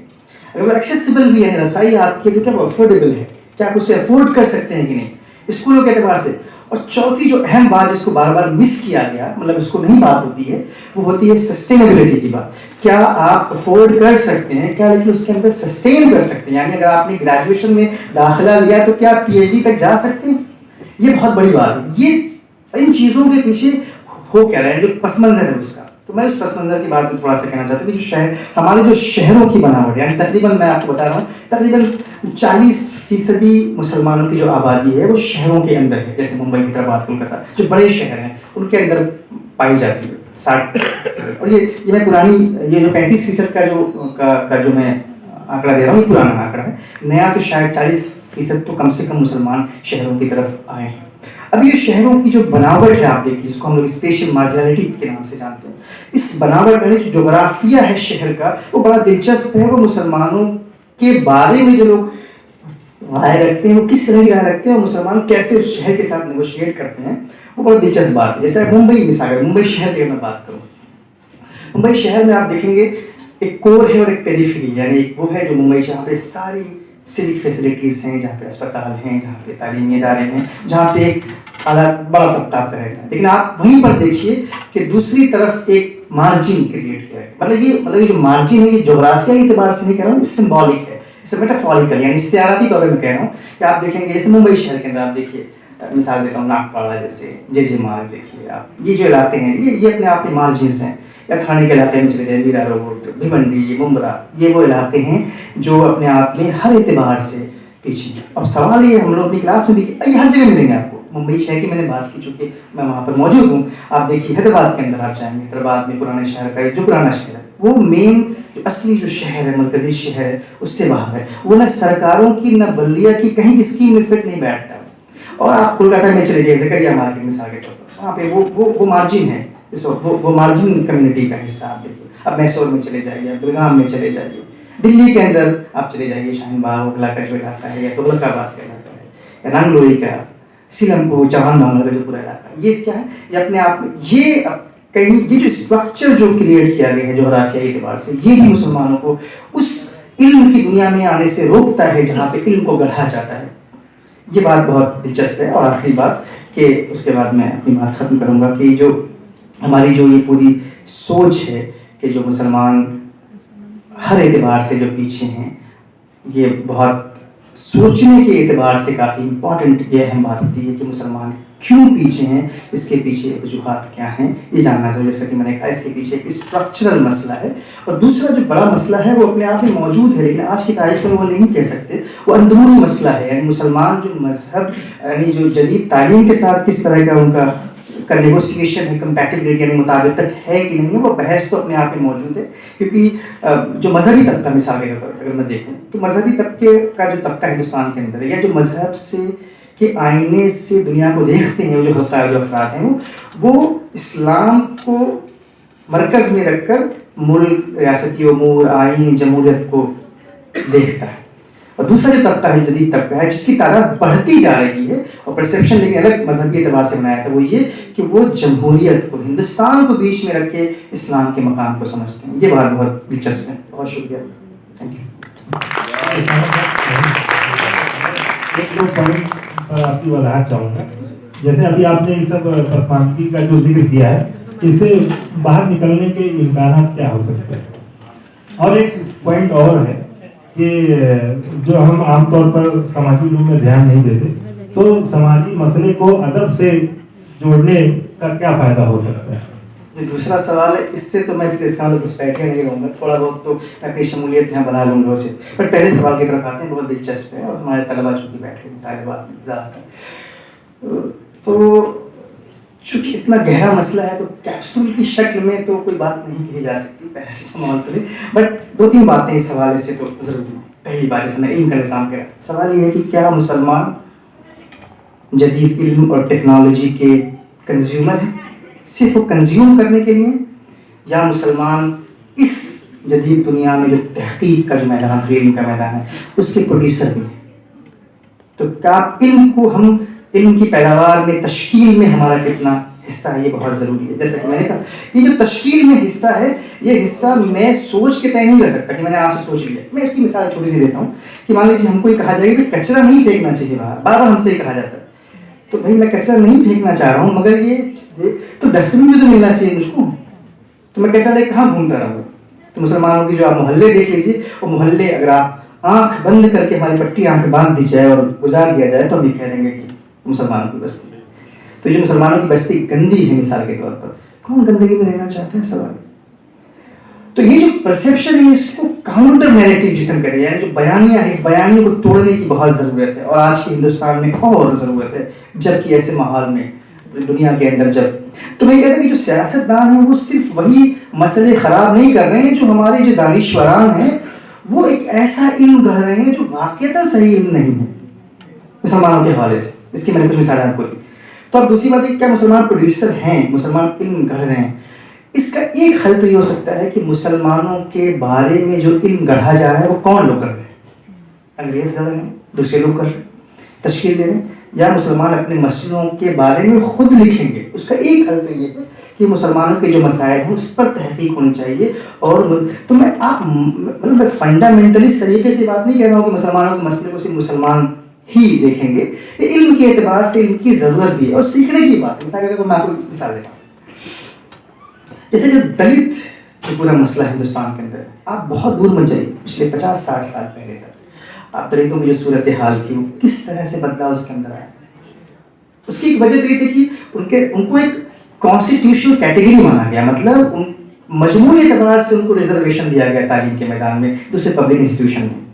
A: اگر وہ ایکسیسیبل بھی ہے، رسائی آپ کی، تو کیا وہ افورڈیبل ہے؟ کیا آپ اسے افورڈ کر سکتے ہیں کہ نہیں، اسکولوں کے اعتبار سے؟ اور چوتھی جو اہم بات جس کو بار بار مس کیا گیا، مطلب اس کو نہیں بات ہوتی ہے، وہ ہوتی ہے سسٹینیبلٹی کی بات۔ کیا آپ افورڈ کر سکتے ہیں؟ کیا لیکن اس کے اندر سسٹین کر سکتے ہیں؟ یعنی اگر آپ نے گریجویشن میں داخلہ لیا تو کیا آپ PhD تک جا سکتے ہیں؟ یہ بہت بڑی بات ہے۔ یہ ان چیزوں کے پیچھے ہو کیا رہا ہے، جو پس منظر ہے اس کا، تو میں اس پس منظر کی بات میں تھوڑا سا کہنا چاہتا ہوں کہ ہمارے جو شہروں کی بناوٹ، یعنی تقریباً میں آپ کو بتا رہا ہوں تقریباً 40% مسلمانوں کی جو آبادی ہے وہ شہروں کے اندر ہے، جیسے ممبئی، حیدرآباد، کولکتہ، جو بڑے شہر ہیں ان کے اندر پائی جاتی ہے 60۔ اور یہ میں پرانی، یہ جو 35% کا جو میں آنکڑا دے رہا ہوں، یہ پرانا آنکڑا ہے، نیا تو شاید 40% تو کم سے کم مسلمان شہروں کی طرف آئے ہیں۔ اب یہ شہروں کی جو بناوٹ ہے، آپ دیکھیے، اس کو ہم لوگ اسپیشل مارجنلٹی کے نام سے جانتے ہیں۔ اس بناوٹ میں جو جغرافیہ ہے شہر کا، وہ بڑا دلچسپ ہے۔ وہ مسلمانوں کے بارے میں جو لوگ رائے رکھتے ہیں، وہ کس طرح کی رائے رکھتے ہیں، اور مسلمان کیسے اس شہر کے ساتھ نیگوشیٹ کرتے ہیں، وہ بڑا دلچسپ بات ہے۔ جیسے ممبئی مثال ہے، ممبئی شہر کی میں بات کروں، ممبئی شہر میں آپ دیکھیں گے ایک کور ہے اور ایک پیریفری، یعنی ایک وہ ہے جو ممبئی جہاں پہ ساری سیوک فیسلٹیز ہیں، جہاں پہ اسپتال ہیں، جہاں پہ تعلیمی ادارے ہیں، جہاں پہ ایک بڑا طبقہ رہتا ہے۔ لیکن آپ وہیں پر دیکھیے کہ دوسری طرف ایک مارجن کریٹ کیا ہے۔ مطلب یہ جو مارجن ہے، یہ جغرافیائی اعتبار سے نہیں کہہ رہا ہوں، سمبولک ہے، اس سے میٹافوریکل، یعنی استعاراتی طور پہ میں کہہ رہا ہوں کہ آپ دیکھیں گے جیسے ممبئی شہر کے اندر آپ دیکھیے، مثال دیتا ہوں ناگپاڑا، جیسے جے مارگ دیکھیے آپ، یہ جو علاقے ہیں یہ اپنے آپ کے مارجنس ہیں، یا تھانے کے علاقے میں چلے جائیں، ویرا روڈ، بھیونڈی، ممبرا، یہ وہ علاقے ہیں جو اپنے آپ میں ہر اعتبار سے پیچھے ہیں۔ اب سوال یہ ہم لوگ اپنی کلاس میں بھی یہ ہر جگہ ملیں گے آپ کو، ممبئی شہر کی میں نے بات کی چونکہ میں وہاں پر موجود ہوں۔ آپ دیکھیے حیدرآباد کے اندر آپ جائیں گے، حیدرآباد میں پرانے شہر کا جو پرانا شہر ہے، وہ مین جو اصلی جو شہر ہے، مرکزی شہر ہے، اس سے باہر ہے، وہ نہ سرکاروں کی نہ بلدیہ کی کہیں کی اسکیم میں فٹ نہیں بیٹھتا۔ اور آپ کولکاتہ میں چلے گئے، زکریا مارکیٹ مثال کے طور پر، وہاں پہ وہ مارجن ہے، وہ مارجن کمیونٹی کا حصہ آپ دیکھیے۔ اب میسور میں چلے جائیے، بلگام میں چلے جائیے، دلی کے اندر آپ چلے جائیے، شاہین باغ کا جو علاقہ ہے، یا تغلق آباد کا علاقہ ہے، یا رنگلوئی کا، سیلم پور، چوہان بانگلہ کا جو پورا علاقہ ہے، یہ کیا ہے؟ یہ اپنے آپ میں یہ جو اسٹرکچر جو کریٹ کیا گیا ہے جغرافیائی اعتبار سے، یہ بھی مسلمانوں کو اس علم کی دنیا میں آنے سے روکتا ہے جہاں پہ علم کو گڑھا جاتا ہے۔ یہ بات بہت دلچسپ ہے۔ اور آخری بات کہ اس کے بعد میں اپنی بات ختم کروں گا کہ جو ہماری جو یہ پوری سوچ ہے کہ جو مسلمان ہر اعتبار سے جو پیچھے ہیں، یہ بہت سوچنے کے اعتبار سے کافی امپورٹنٹ، یہ اہم بات ہوتی ہے کہ مسلمان کیوں پیچھے ہیں، اس کے پیچھے وجوہات کیا ہیں، یہ جاننا ضروری ہے۔ جیسا کہ میں نے کہا، اس کے پیچھے ایک اسٹرکچرل مسئلہ ہے، اور دوسرا جو بڑا مسئلہ ہے وہ اپنے آپ میں موجود ہے لیکن آج کی تاریخ میں وہ نہیں کہہ سکتے، وہ اندرونی مسئلہ ہے۔ یعنی مسلمان جو مذہب، یعنی جو جدید تعلیم کے ساتھ کس طرح کا ان کا نیگوسیشن ہے، کمپیٹیبلٹی یعنی مطابقت ہے کہ نہیں ہے، وہ بحث تو اپنے آپ میں موجود ہے۔ کیونکہ جو مذہبی طبقہ مثال کے طور پر اگر میں دیکھوں تو مذہبی طبقے کا جو طبقہ ہندوستان کے اندر ہے، یا جو مذہب سے کے آئینے سے دنیا کو دیکھتے ہیں، جو حلقہ جو افراد ہیں، وہ اسلام کو مرکز میں رکھ کر ملک، ریاستی امور، آئین، جمہوریت کو دیکھتا ہے۔ اور دوسرا جو طبقہ ہے، جدید طبقہ ہے، جس کی تعداد بڑھتی جا رہی ہے، اور پرسیپشن لیکن الگ مذہبی اعتبار سے بنایا تھا، وہ یہ کہ وہ جمہوریت کو، ہندوستان کو بیچ میں رکھ کے اسلام کے مقام کو سمجھتے ہیں۔ یہ بات بہت دلچسپ ہے۔ بہت شکریہ، تھینک یو۔
B: ایک دو پوائنٹ پر آپ کی وضاحت چاہوں گا۔ جیسے ابھی آپ نے یہ سب پسماندگی کا جو ذکر کیا ہے، اس سے باہر نکلنے کے امکانات کیا ہو سکتے ہیں؟ اور ایک پوائنٹ اور ہے کہ جو ہم عام طور پر سماجی علوم میں دھیان نہیں دیتے، تو سماجی مسئلے کو ادب سے جوڑنے کا کیا فائدہ ہو سکتا ہے؟
A: دوسرا سوال ہے، اس سے تو میں پھر اس کا کچھ بیٹھے نہیں رہوں گا، تھوڑا بہت تو میں اپنی شمولیت یہاں بنا لوں گا اسے. پر پہلے سوال کی طرف آتے ہیں، بہت دلچسپ ہے اور ہمارے طلبا چونکہ بیٹھے ہیں، طالبات زیادہ تر، تو چونکہ اتنا گہرا مسئلہ ہے تو کیپسول کی شکل میں تو کوئی بات نہیں کہی جا سکتی پیراسیٹامول پہ، بٹ 2-3 باتیں اس حوالے سے تو ضروری ہیں. پہلی بات جس میں علم کا نظام کیا سوال یہ ہے کہ کیا مسلمان جدید علم اور ٹیکنالوجی کے کنزیومر ہیں، صرف وہ کنزیوم کرنے کے لیے، یا مسلمان اس جدید دنیا میں جو تحقیق کا جو میدان ہے، علم کا میدان ہے، اس کے پروڈیوسر بھی ہیں. تو کیا علم کو ہم علم کی پیداوار میں تشکیل میں ہمارا کتنا حصہ ہے، یہ بہت ضروری ہے. جیسا کہ میں نے کہا، یہ جو تشکیل میں حصہ ہے، یہ حصہ میں سوچ کے طے نہیں کر سکتا کہ میں نے آپ سے سوچ لیا. میں اس کی مثال چھوٹی سی دیتا ہوں کہ مان لیجیے ہم کو یہ کہا جائے کہ کچرا نہیں پھینکنا چاہیے باہر، بار بار ہم سے یہ کہا جاتا ہے، تو بھائی میں کچرا نہیں پھینکنا چاہ رہا ہوں، مگر یہ تو ڈسٹ بن بھی تو ملنا چاہیے مجھ کو، تو میں کیسا لے کہاں گھومتا رہوں گا. تو مسلمانوں کی جو آپ محلے دیکھ لیجیے، وہ محلے اگر آپ آنکھ بند کر کے ہماری پٹی آنکھ باندھ دی جائے اور گزار دیا جائے تو ہم یہ کہہ دیں گے کہ مسلمانوں کی بستی ہے. تو جو مسلمانوں کی بستی گندی ہے مثال کے طور پر، کون گندگی میں رہنا چاہتا ہے سوال. تو یہ جو پرسیپشن ہے، اس کو کاؤنٹر نیریٹو جس ہم کہہ رہے ہیں، یعنی جو بیانیہ ہے، اس بیانیے کو توڑنے کی بہت ضرورت ہے، اور آج کے ہندوستان میں اور ضرورت ہے، جبکہ ایسے ماحول میں دنیا کے اندر جب تو میں کہتا ہوں کہ جو سیاستدان ہیں وہ صرف وہی مسئلے خراب نہیں کر رہے ہیں، جو ہمارے جو دانشوران ہیں وہ ایک ایسا علم گڑھ رہے ہیں جو واقعتاً صحیح علم نہیں ہے مسلمانوں کے حوالے سے. اس کی میں نے کچھ مثالیں آپ کو دی. تو اب دوسری بات ہے کہ کیا مسلمان پروڈیوسر ہیں، مسلمان علم گڑھ رہے ہیں. اس کا ایک حل تو یہ ہو سکتا ہے کہ مسلمانوں کے بارے میں جو علم گڑھا جا رہا ہے وہ کون لوگ کر رہے ہیں؟ انگریز گڑھ رہے ہیں، دوسرے لوگ کر رہے ہیں، تشکیل دے رہے ہیں، یا مسلمان اپنے مسئلوں کے بارے میں خود لکھیں گے. اس کا ایک حل تو یہ ہے کہ مسلمانوں کے جو مسائل ہیں اس پر تحقیق ہونی چاہیے. اور تو میں مطلب میں فنڈامنٹلی طریقے سے بات نہیں کہہ رہا ہوں کہ مسلمانوں کے مسئلے کو صرف مسلمان ہی دیکھیں گے. یہ علم کے اعتبار سے علم کی ضرورت بھی ہے اور سیکھنے کی بات ہے. میں آپ کو مثال دیتا ہوں، جیسے جو دلت جو پورا مسئلہ ہندوستان کے اندر، آپ بہت دور مت جائیے، پچھلے 50-60 سال پہلے تک آپ دلتوں کی جو صورتحال تھی وہ کس طرح سے بدلاؤ اس کے اندر آیا. اس کی ایک وجہ تو یہ تھی کہ ان کو ایک کانسٹیٹیوشنل کیٹیگری مانا گیا، مطلب مجموعی اعتبار سے ان کو ریزرویشن دیا گیا تعلیم کے میدان میں دوسرے پبلک انسٹیٹیوشن میں.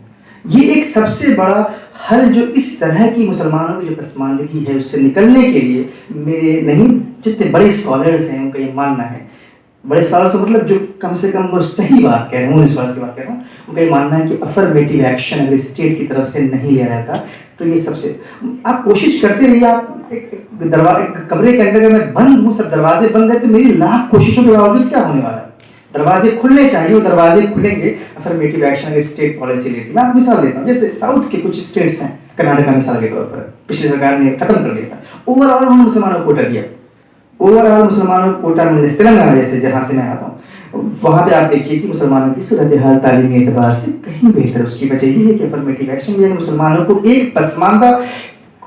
A: یہ ایک سب سے بڑا حل جو اس طرح کی مسلمانوں کی جو پسماندگی ہے اس سے نکلنے کے لیے، میرے نہیں جتنے بڑے اسکالرز ہیں ان کا یہ ماننا ہے، بڑے اسکالرز سے مطلب جو کم سے کم وہ صحیح بات کہہ رہے ہیں، ان اسکالرز کی بات کہہ رہا ہوں، ان کا یہ ماننا ہے کہ افرمیٹیو ایکشن اگر اسٹیٹ کی طرف سے نہیں لیا جاتا تو یہ سب سے آپ کوشش کرتے رہیے. آپ ایک کمرے کے اندر میں بند ہوں، سب دروازے بند ہیں، تو میری لاکھ کوششوں کے باوجود کیا ہونے والا ہے؟ دروازے کھلنے چاہیے، وہ دروازے کھلیں گے افرمیٹیو ایکشن اگر اسٹیٹ پالیسی لیتی ہے. میں آپ مثال دیتا ہوں، جیسے ساؤتھ کے کچھ اسٹیٹس ہیں، کرناٹک مثال کے طور پر پچھلی سرکار نے ختم کر دیا تھا، اوور آل انہوں نے مسلمانوں کو کوٹا دیا، اوور آل مسلمانوں کو کوٹا ملنے سے تلنگانہ جیسے جہاں سے میں آتا ہوں وہاں پہ آپ دیکھیے کہ مسلمانوں کی صورتحال تعلیمی اعتبار سے کہیں بہتر. اس کی وجہ یہ ہے کہ افرمیٹیو ایکشن یہ مسلمانوں کو ایک پسماندہ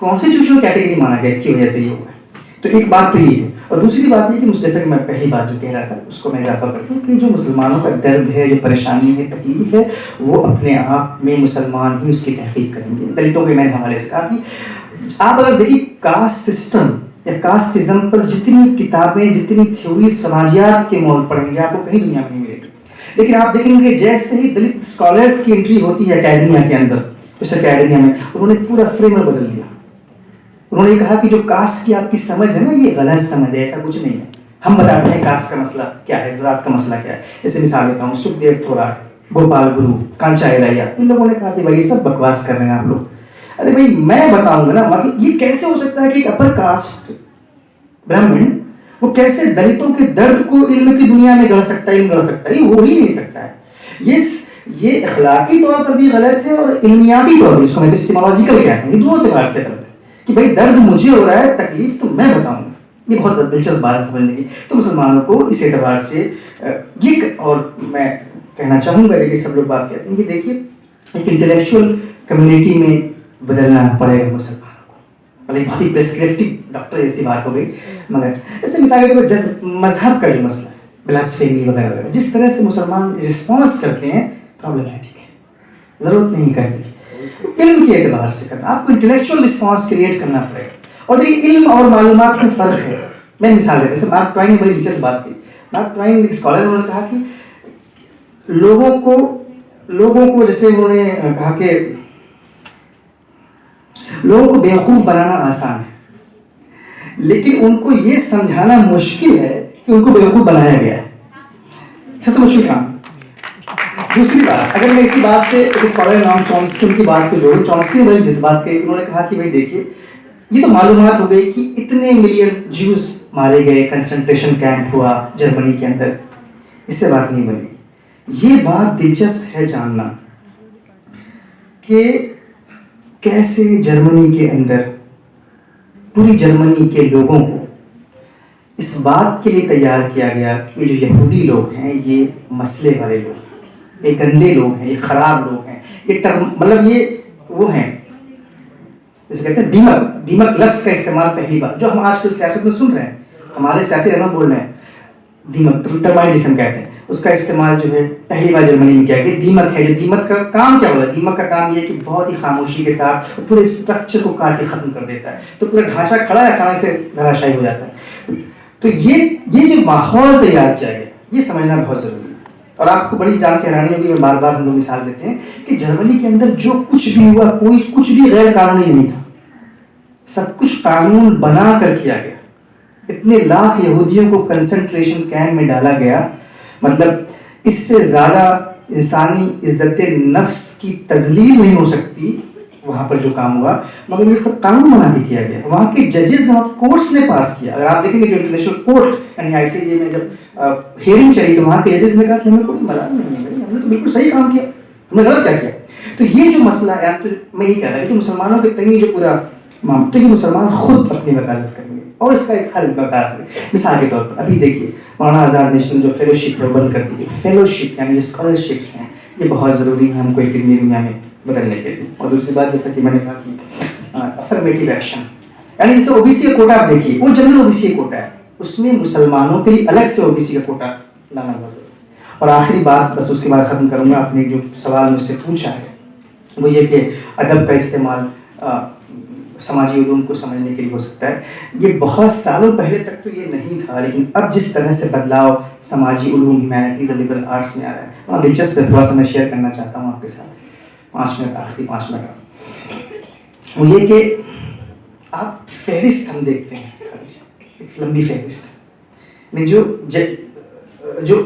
A: کانسٹیٹیوشنل کیٹیگری مانا گیا، اس کی وجہ سے یہ ہوا ہے. تو ایک بات تو یہ ہے، اور دوسری بات یہ کہ جیسے کہ میں پہلی بات جو کہہ رہا تھا اس کو میں اضافہ کرتا ہوں کہ جو مسلمانوں کا درد ہے، جو پریشانی ہے، تکلیف ہے، وہ اپنے آپ میں مسلمان ہی اس کی تحقیق کریں گے. دلتوں کے میں نے حوالے سے کہا کہ آپ اگر دیکھیے کاسٹ سسٹم یا کاسٹزم پر جتنی کتابیں، جتنی تھیوری سماجیات کے مول پڑھیں گے آپ کو کہیں دنیا میں نہیں ملے گی. لیکن آپ دیکھیں گے جیسے ہی دلت اسکالرس کی انٹری ہوتی ہے اکیڈمیا کے اندر، اس اکیڈمیا میں انہوں نے پورا فریم بدل دیا. انہوں نے کہا کہ جو کاسٹ کی آپ کی سمجھ ہے نا یہ غلط سمجھ ہے، ایسا کچھ نہیں ہے. ہم بتاتے ہیں کاسٹ کا مسئلہ کیا ہے، زراعت کا مسئلہ کیا ہے. جیسے مثال دیتا ہوں، سکھدیو تھوراٹ، گوپال گرو، کانچا الیا، ان لوگوں نے کہا کہ بھائی یہ سب بکواس کر رہے ہیں آپ لوگ. ارے بھائی میں بتاؤں گا نا، مطلب یہ کیسے ہو سکتا ہے کہ ایک اپر کاسٹ برہمن وہ کیسے دلتوں کے درد کو علم کی دنیا میں گڑھ سکتا ہے، علم گڑھ سکتا ہے؟ یہ ہو ہی نہیں سکتا ہے. یہ اخلاقی طور پر بھی غلط ہے اور علمیاتی طور پر، اس کو میں ایپسٹیمولوجیکل کہتے ہیں، یہ دو اعتبار سے غلط ہے کہ بھائی درد مجھے ہو رہا ہے، تکلیف تو میں بتاؤں گا. یہ بہت دلچسپ بات ہے سمجھنے کی. تو مسلمانوں کو اس اعتبار سے یہ، اور میں کہنا چاہوں گا کہ سب لوگ بات کہتے ہیں کہ دیکھیے ایک انٹلیکچوئل کمیونٹی میں بدلنا پڑے گا مسلمانوں کو. بہت ہی پریسکرپٹیو ڈاکٹر جیسی بات ہو گئی، مگر ایسے مثال کے طور پر مذہب کا جو مسئلہ ہے، بلاسفیمی وغیرہ وغیرہ، جس طرح سے مسلمان رسپانس کرتے ہیں پرابلمیٹک ہے. ضرورت نہیں کرنی، علم کے اعتبار سے کرنا، آپ کو انٹلیکچوئل رسپانس کریٹ کرنا پڑے گا. اور دیکھیے علم اور معلومات میں فرق ہے. میں مثال دیتا ہوں، مارک ٹوائن نے بڑی دلچسپ بات کی. مارک ٹوائن ایک اسکالر، انہوں نے کہا کہ لوگوں کو جیسے انہوں نے کہا کہ لوگوں کو بیوقوف بنانا آسان ہے، لیکن ان کو یہ سمجھانا مشکل ہے کہ ان کو بیوقوف بنایا گیا ہے. سب سے مشکل کام. دوسری بات، اگر میں اسی بات سے ایک اسکالر نام چامسکی ان کی بات کو جوڑوں، چامسکی نے بڑی جس بات کی، انہوں نے کہا کہ بھائی دیکھیے یہ تو معلومات ہو گئی کہ اتنے ملین جیوز مارے گئے، کنسنٹریشن کیمپ ہوا جرمنی کے اندر، اس سے بات نہیں بنی. یہ بات دلچسپ ہے جاننا کہ کیسے جرمنی کے اندر پوری جرمنی کے لوگوں کو اس بات کے لیے تیار کیا گیا کہ جو یہودی لوگ ہیں یہ مسئلے والے لوگ ہیں، یہ گندے لوگ ہیں، یہ خراب لوگ ہیں، یہ مطلب یہ وہ ہیں جیسے کہتے ہیں دیمک لفظ کا استعمال پہلی بار جو ہم آج کل سیاست میں سن رہے ہیں، ہمارے سیاسی رہنما بول رہے ہیں دیمک، ٹرمائٹ جسے ہم کہتے ہیں، اس کا استعمال جو ہے پہلی بار جرمنی میں کیا گیا. دیمک ہے، جو دیمک کا کام کیا ہوتا ہے؟ دیمک کا کام یہ ہے کہ بہت ہی خاموشی کے ساتھ پورے اسٹرکچر کو کاٹ کے ختم کر دیتا ہے، تو پورا ڈھانچہ کھڑا ہے اچانک سے دھراشائی ہو جاتا ہے. تو یہ جو ماحول تیار کیا گیا یہ سمجھنا بہت ضروری ہے. اور آپ کو بڑی جان کے حیرانی ہوگی، میں بار بار ہم لوگ مثال دیتے ہیں کہ جرمنی کے اندر جو کچھ بھی ہوا کوئی کچھ بھی غیر قانونی نہیں تھا، سب کچھ قانون بنا کر کیا گیا. اتنے لاکھ یہودیوں کو کنسنٹریشن کیمپ میں ڈالا گیا، مطلب اس سے زیادہ انسانی عزت نفس کی تذلیل نہیں ہو سکتی وہاں پر جو کام ہوا، مگر یہ سب قانون بنا کے کیا گیا. وہاں کے ججز، وہاں کے کورٹس نے پاس کیا. اگر آپ دیکھیں گے جو انٹرنیشنل کورٹ یعنی ICJ میں جب ہیئرنگ چلی تو وہاں کے ججز نے کہا کہ ہمیں کوئی ملال نہیں ہے، ہم نے تو بالکل صحیح کام کیا، ہم نے غلط کیا کیا. تو یہ جو مسئلہ ہے، تو میں یہ کہتا کہ جو مسلمانوں کے تئیں جو پورا معاملہ، تو یہ مسلمان خود اپنی وکالت کریں گے اور اس کا ایک حل بتا دیں. مثال کے طور پر ابھی دیکھیے مولانا آزاد نیشنل جو فیلوشپ ہے بند کر دی. فیلوشپ یعنی جو اسکالرشپس ہیں یہ بہت ضروری ہیں ہم کو ایک علمی دنیا میں بدلنے کے لیے. اور دوسری بات جیسا کہ میں نے کہا کہ افرمیٹیو ایکشن، یعنی جیسے OBC کا کوٹا آپ دیکھیے، وہ جنرل OBC کا کوٹا ہے، اس میں مسلمانوں کے لیے الگ سے OBC کا کوٹا لانا بہت ضروری ہے. اور آخری بات بس اس کے بعد ختم کروں گا، آپ نے جو سوال مجھ سے پوچھا ہے وہ یہ کہ ادب کا استعمال سماجی علوم کو سمجھنے کے لیے ہو سکتا ہے. یہ بہت سالوں پہلے تک تو یہ نہیں تھا، لیکن اب جس طرح سے بدلاؤ سماجی علوم، ہیومینٹیز اور لبرل آرٹس میں آ رہا ہے، وہاں دلچسپ ہے، تھوڑا سا میں شیئر کرنا چاہتا ہوں آپ کے ساتھ. 5 منٹ، آخری 5 منٹ وہ یہ کہ آپ فہرست ہم دیکھتے ہیں، ایک لمبی فہرست ہے جو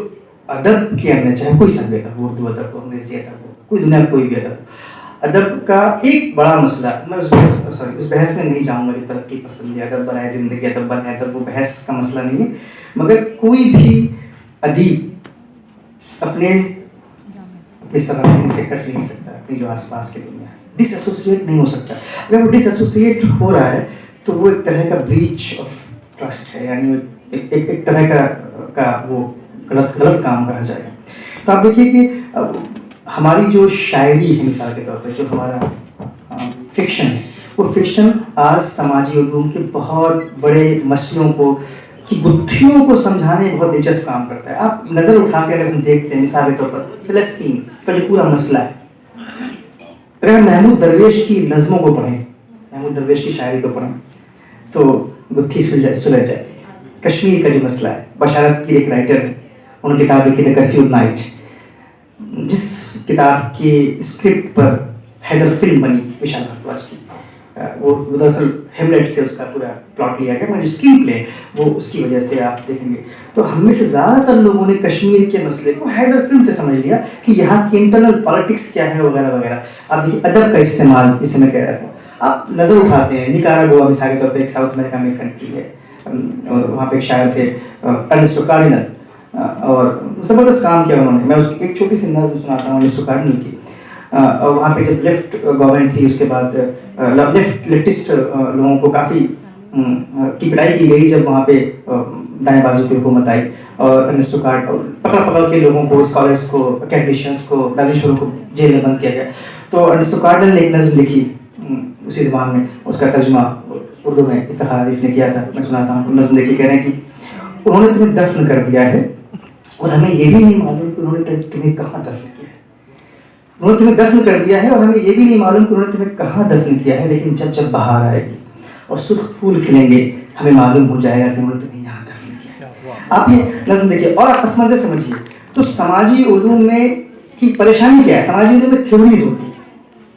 A: ادب کے اندر، چاہے کوئی سب ادب ہو، اردو ادب ہو، انگریزی ادب ہو، کوئی دنیا کوئی بھی ادب ہو، ادب کا ایک بڑا مسئلہ، میں اس بحث میں نہیں جاؤں گا کہ ترقی پسند ہے، ادب بنائے زندگی، ادب بنائے ادب، وہ بحث کا مسئلہ نہیں ہے. مگر کوئی بھی ادیب اپنے سرحد سے کٹ نہیں سکتا، اپنی جو آس پاس کی دنیا ڈس ایسوسیٹ نہیں ہو سکتا. اگر وہ ڈس ایسوسیٹ ہو رہا ہے تو وہ ایک طرح کا بریچ آف ٹرسٹ ہے، یعنی ایک طرح کا وہ غلط کام کہا جائے گا. تو آپ دیکھیے کہ ہماری جو شاعری ہے مثال کے طور پہ، جو ہمارا فکشن ہے، وہ فکشن آج سماجی علوم کے بہت بڑے مسئلوں کو کی گتھیوں کو سمجھانے میں بہت دلچسپ کام کرتا ہے. آپ نظر اٹھا کے اگر ہم دیکھتے ہیں مثال کے طور پر فلسطین کا جو پورا مسئلہ ہے، اگر ہم محمود درویش کی نظموں کو پڑھیں، محمود درویش کی شاعری کو پڑھیں تو گتھی سلجھ جاتی ہے. کشمیر کا جو مسئلہ ہے، بشارت کی ایک رائٹر ہے، انہوں نے کتاب لکھی تھی کرفیو نائٹ، جس کتاب کی اسکرپٹ پر حیدر فلم بنی وشال بھردواج کی، وہ دراصل ہیملیٹ سے اس کا پورا پلاٹ لیا گیا، جو اسکرین پلے وہ اس کی وجہ سے آپ دیکھیں گے. تو ہم میں سے زیادہ تر لوگوں نے کشمیر کے مسئلے کو حیدر فلم سے سمجھ لیا کہ یہاں کی انٹرنل پالیٹکس کیا ہے وغیرہ وغیرہ. اب دیکھیے ادب کا استعمال، اس میں کہہ رہا تھا، آپ نظر اٹھاتے ہیں نکاراگوا مثال کے طور پہ ایک ساؤتھ امریکہ میں کنٹری ہے، وہاں پہ ایک شاعر تھے ارنسٹو کارڈینل، اور زبردست کام کیا انہوں نے. میں اس کی ایک چھوٹی سی نظم سناتا ہوں ارنسٹو کارڈینل کی. اور وہاں پہ جب لیفٹ گورنمنٹ تھی، اس کے بعد لیفٹسٹ لوگوں کو کافی کی پٹائی کی گئی جب وہاں پہ دائیں بازو کی حکومت آئی، اور ارنسٹو پکڑ کے لوگوں کو، اسکالرس کو، اکیڈمیشینس کو، دانشوروں کو جیل میں بند کیا گیا. تو ارنسٹو کارڈینل نے ایک نظم لکھی اسی زبان میں، اس کا ترجمہ اردو میں افتخار عریف نے کیا تھا. میں سناتا ہوں. نظم لکھی، کہہ رہے ہیں کہ انہوں نے تمہیں دفن کر دیا ہے اور ہمیں یہ بھی نہیں معلوم کہ انہوں نے تمہیں کہاں دفن کیا ہے. انہوں نے تمہیں دفن کر دیا ہے اور ہمیں یہ بھی نہیں معلوم کہ انہوں نے تمہیں کہاں دفن کیا ہے، لیکن جب جب بہار آئے گی اور سرخ پھول کھلیں گے ہمیں معلوم ہو جائے گا کہ انہوں نے تمہیں یہاں دفن کیا ہے۔ آپ یہ نظم دیکھیے اور آپ پس منظر سمجھیے۔ تو سماجی علوم میں کی پریشانی کیا ہے؟ سماجی علوم میں تھیوریز ہوتی ہے،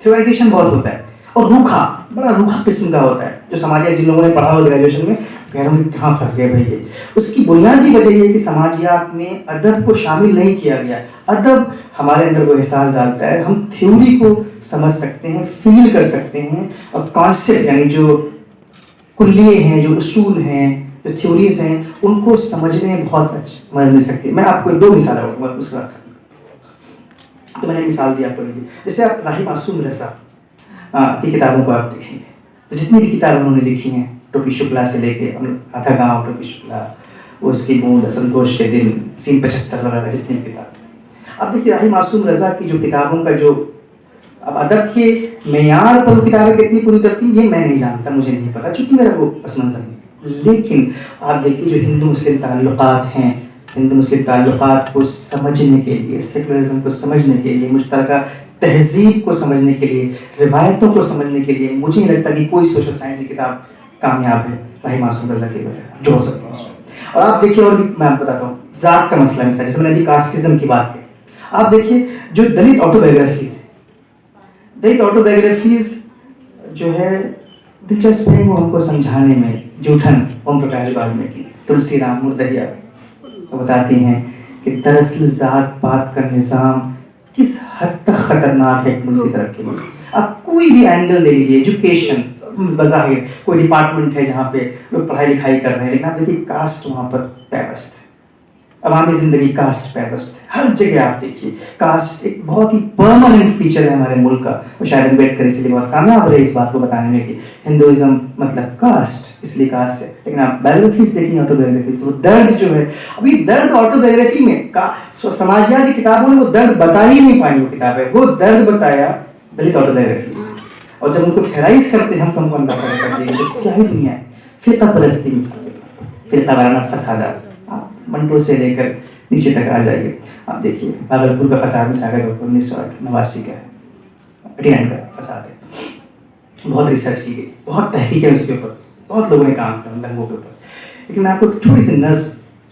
A: تھیورائزیشن بہت ہوتا ہے اور روکھا، بڑا روکھا قسم کا ہوتا ہے جو سماجیات جن لوگوں نے پڑھا ہو گریجویشن میں کہہ رہا ہوں کہ کہاں پھنس گئے بھائی یہ۔ اس کی بنیادی وجہ یہ کہ سماجیات میں ادب کو شامل نہیں کیا گیا۔ ادب ہمارے اندر وہ احساس ڈالتا ہے، ہم تھیوری کو سمجھ سکتے ہیں، فیل کر سکتے ہیں، اور کانسیپٹ یعنی جو کلیے ہیں، جو اصول ہیں، جو تھیوریز ہیں، ان کو سمجھنے میں بہت مدد مل سکتی ہے۔ میں آپ کو 2 مثالیں بتاؤں گا اس کا، تو میں نے مثال دی آپ کو، جیسے آپ راہی معصوم رضا کی کتابوں کو آپ دیکھیں گے تو جتنی بھی کتابیں انہوں نے لکھی ہیں، ٹوپی شکلا سے لے کے آدھا گاؤں، ٹوپی شکلا، وہ اس کی بوند، اصل گوش کے دن، سین 75 وغیرہ جتنی بھی کتاب آپ دیکھیے، راہی معصوم رضا کی جو کتابوں کا جو اب ادب کے معیار پر وہ کتابیں کتنی پوری کرتی ہیں یہ میں نہیں جانتا، مجھے نہیں پتا چونکہ میرا وہ پس منظر نہیں، لیکن آپ دیکھیے جو ہندو مسلم تعلقات ہیں، ہندو مسلم تعلقات کو سمجھنے کے لیے، سیکولرزم کو سمجھنے کے لیے، مشترکہ تہذیب کو سمجھنے کے لیے، روایتوں کو سمجھنے کے لیے، مجھے نہیں لگتا کہ کوئی سوشل سائنس کی کتاب کامیاب ہے راہی معصوم رضا کے بغیر جو ہو سکتا ہے اس میں۔ اور آپ دیکھیے، اور بھی میں آپ بتاتا ہوں، ذات کا مسئلہ مثال، جیسے میں نے ابھی کاسٹزم کی بات کی، آپ دیکھیے جو دلت آٹو بایوگرافیز ہیں، دلت آٹو بایوگرافیز جو ہے دلچسپ ہے، وہ ہم کو سمجھانے میں، جوٹھن اوم پرکاش واڑ کی، تلسی رام مردہیا بتاتی ہیں کہ دراصل ذات پات کا نظام کس حد تک خطرناک ہے ایک ملک کی ترقی میں۔ آپ کوئی بھی اینگل لے لیجیے، ایجوکیشن بظاہر کوئی ڈپارٹمنٹ ہے جہاں پہ لوگ پڑھائی لکھائی کر رہے ہیں، لیکن آپ دیکھیے کاسٹ وہاں پر پیوست ہے، عوامی زندگی کاسٹ پیوست ہے، ہر جگہ آپ دیکھیے کاسٹ ایک بہت ہی پرماننٹ فیچر ہے ہمارے ملک کا۔ اور شاید امبیڈکر اس لیے بہت کامیاب رہے اس بات کو بتانے میں کہ ہندوازم مطلب کاسٹ، اس لیے کاسٹ ہے۔ لیکن آپ بایوگرافیز دیکھیں، آٹو بایوگرافیز، تو درد جو ہے، ابھی درد آٹو بایوگرافی میں سماجیاتی کتابوں نے وہ درد بتا ہی نہیں پائی، وہ کتابیں وہ درد بتایا دلت آٹو بایوگرافیز۔ اور جب ان کو تھیورائز کرتے ہیں ہم تو ہم کو اندازہ کر دیں گے کیا ہی دنیا ہے۔ فرقہ پرستی مثال، فرقہ وارانہ فسادات، آپ منٹو سے لے کر نیچے تک آ جائیے، آپ دیکھیے بھاگلپور کا فساد مثال ہے 1989 کا ہے، 89 کا فساد ہے، بہت ریسرچ کی گئی، بہت تحقیق ہے اس کے اوپر، بہت لوگوں نے کام کیا دنگوں کے اوپر۔ لیکن میں آپ کو چھوٹی سی نظم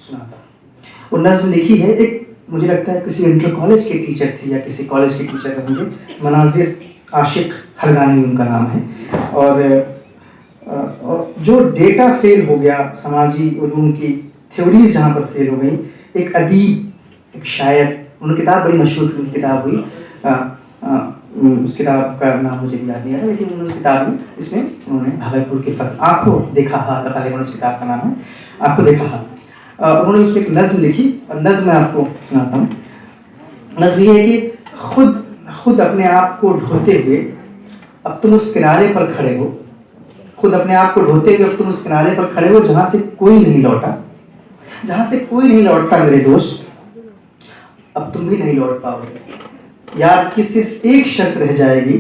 A: سناتا ہوں، وہ نظم لکھی ہے ایک، مجھے لگتا ہے کسی انٹر کالج کے ٹیچر تھے یا کسی کالج کے ٹیچر ہوں گے، مناظر عاشق ہرگانی ان کا نام ہے۔ اور جو ڈیٹا فیل ہو گیا، سماجی علوم کی تھیوریز جہاں پر فیل ہو گئی، ایک ادیب، ایک شاعر، انہوں نے کتاب بڑی مشہور کتاب ہوئی، اس کتاب کا نام مجھے بھی یاد نہیں آ رہا، لیکن انہوں نے کتاب میں اس میں انہوں نے بھاگلپور کے فصل آنکھوں دیکھا حال، غالباً اس کتاب کا نام ہے آنکھوں دیکھا حال، انہوں نے اس میں ایک نظم لکھی، اور نظم میں آپ کو سناتا ہوں۔ نظم یہ ہے کہ خود اپنے آپ کو ڈھوتے ہوئے اب تم اس کنارے پر کھڑے ہو، خود اپنے آپ کو ڈھوتے ہوئے اب تم اس کنارے پر کھڑے ہو جہاں سے کوئی نہیں لوٹا، جہاں سے کوئی نہیں لوٹتا میرے دوست، اب تم بھی نہیں لوٹ پاؤ گے، یاد کی صرف ایک شرط رہ جائے گی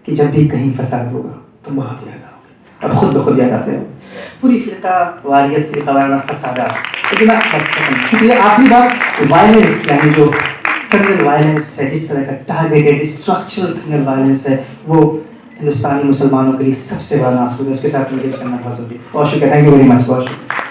A: کہ جب بھی کہیں فساد ہوگا تم بہت یاد آؤ گے، اور خود بخود یاد آتے ہو پوری فرقہ واریت، فرقہ وارانہ فسادات۔ لیکن شکریہ، آخری بات، وائلنس، یعنی جو کنگل وائلنس ہے، جس طرح کا ٹارگیٹڈ اسٹرکچرل کنگل وائلنس ہے، وہ ہندوستانی مسلمانوں کے لیے سب سے بڑا ناسور ہے، اس کے ساتھ انگیج کرنا بہت ضروری ہے۔ بہت شکریہ، تھینک یو ویری مچ، بہت شکریہ۔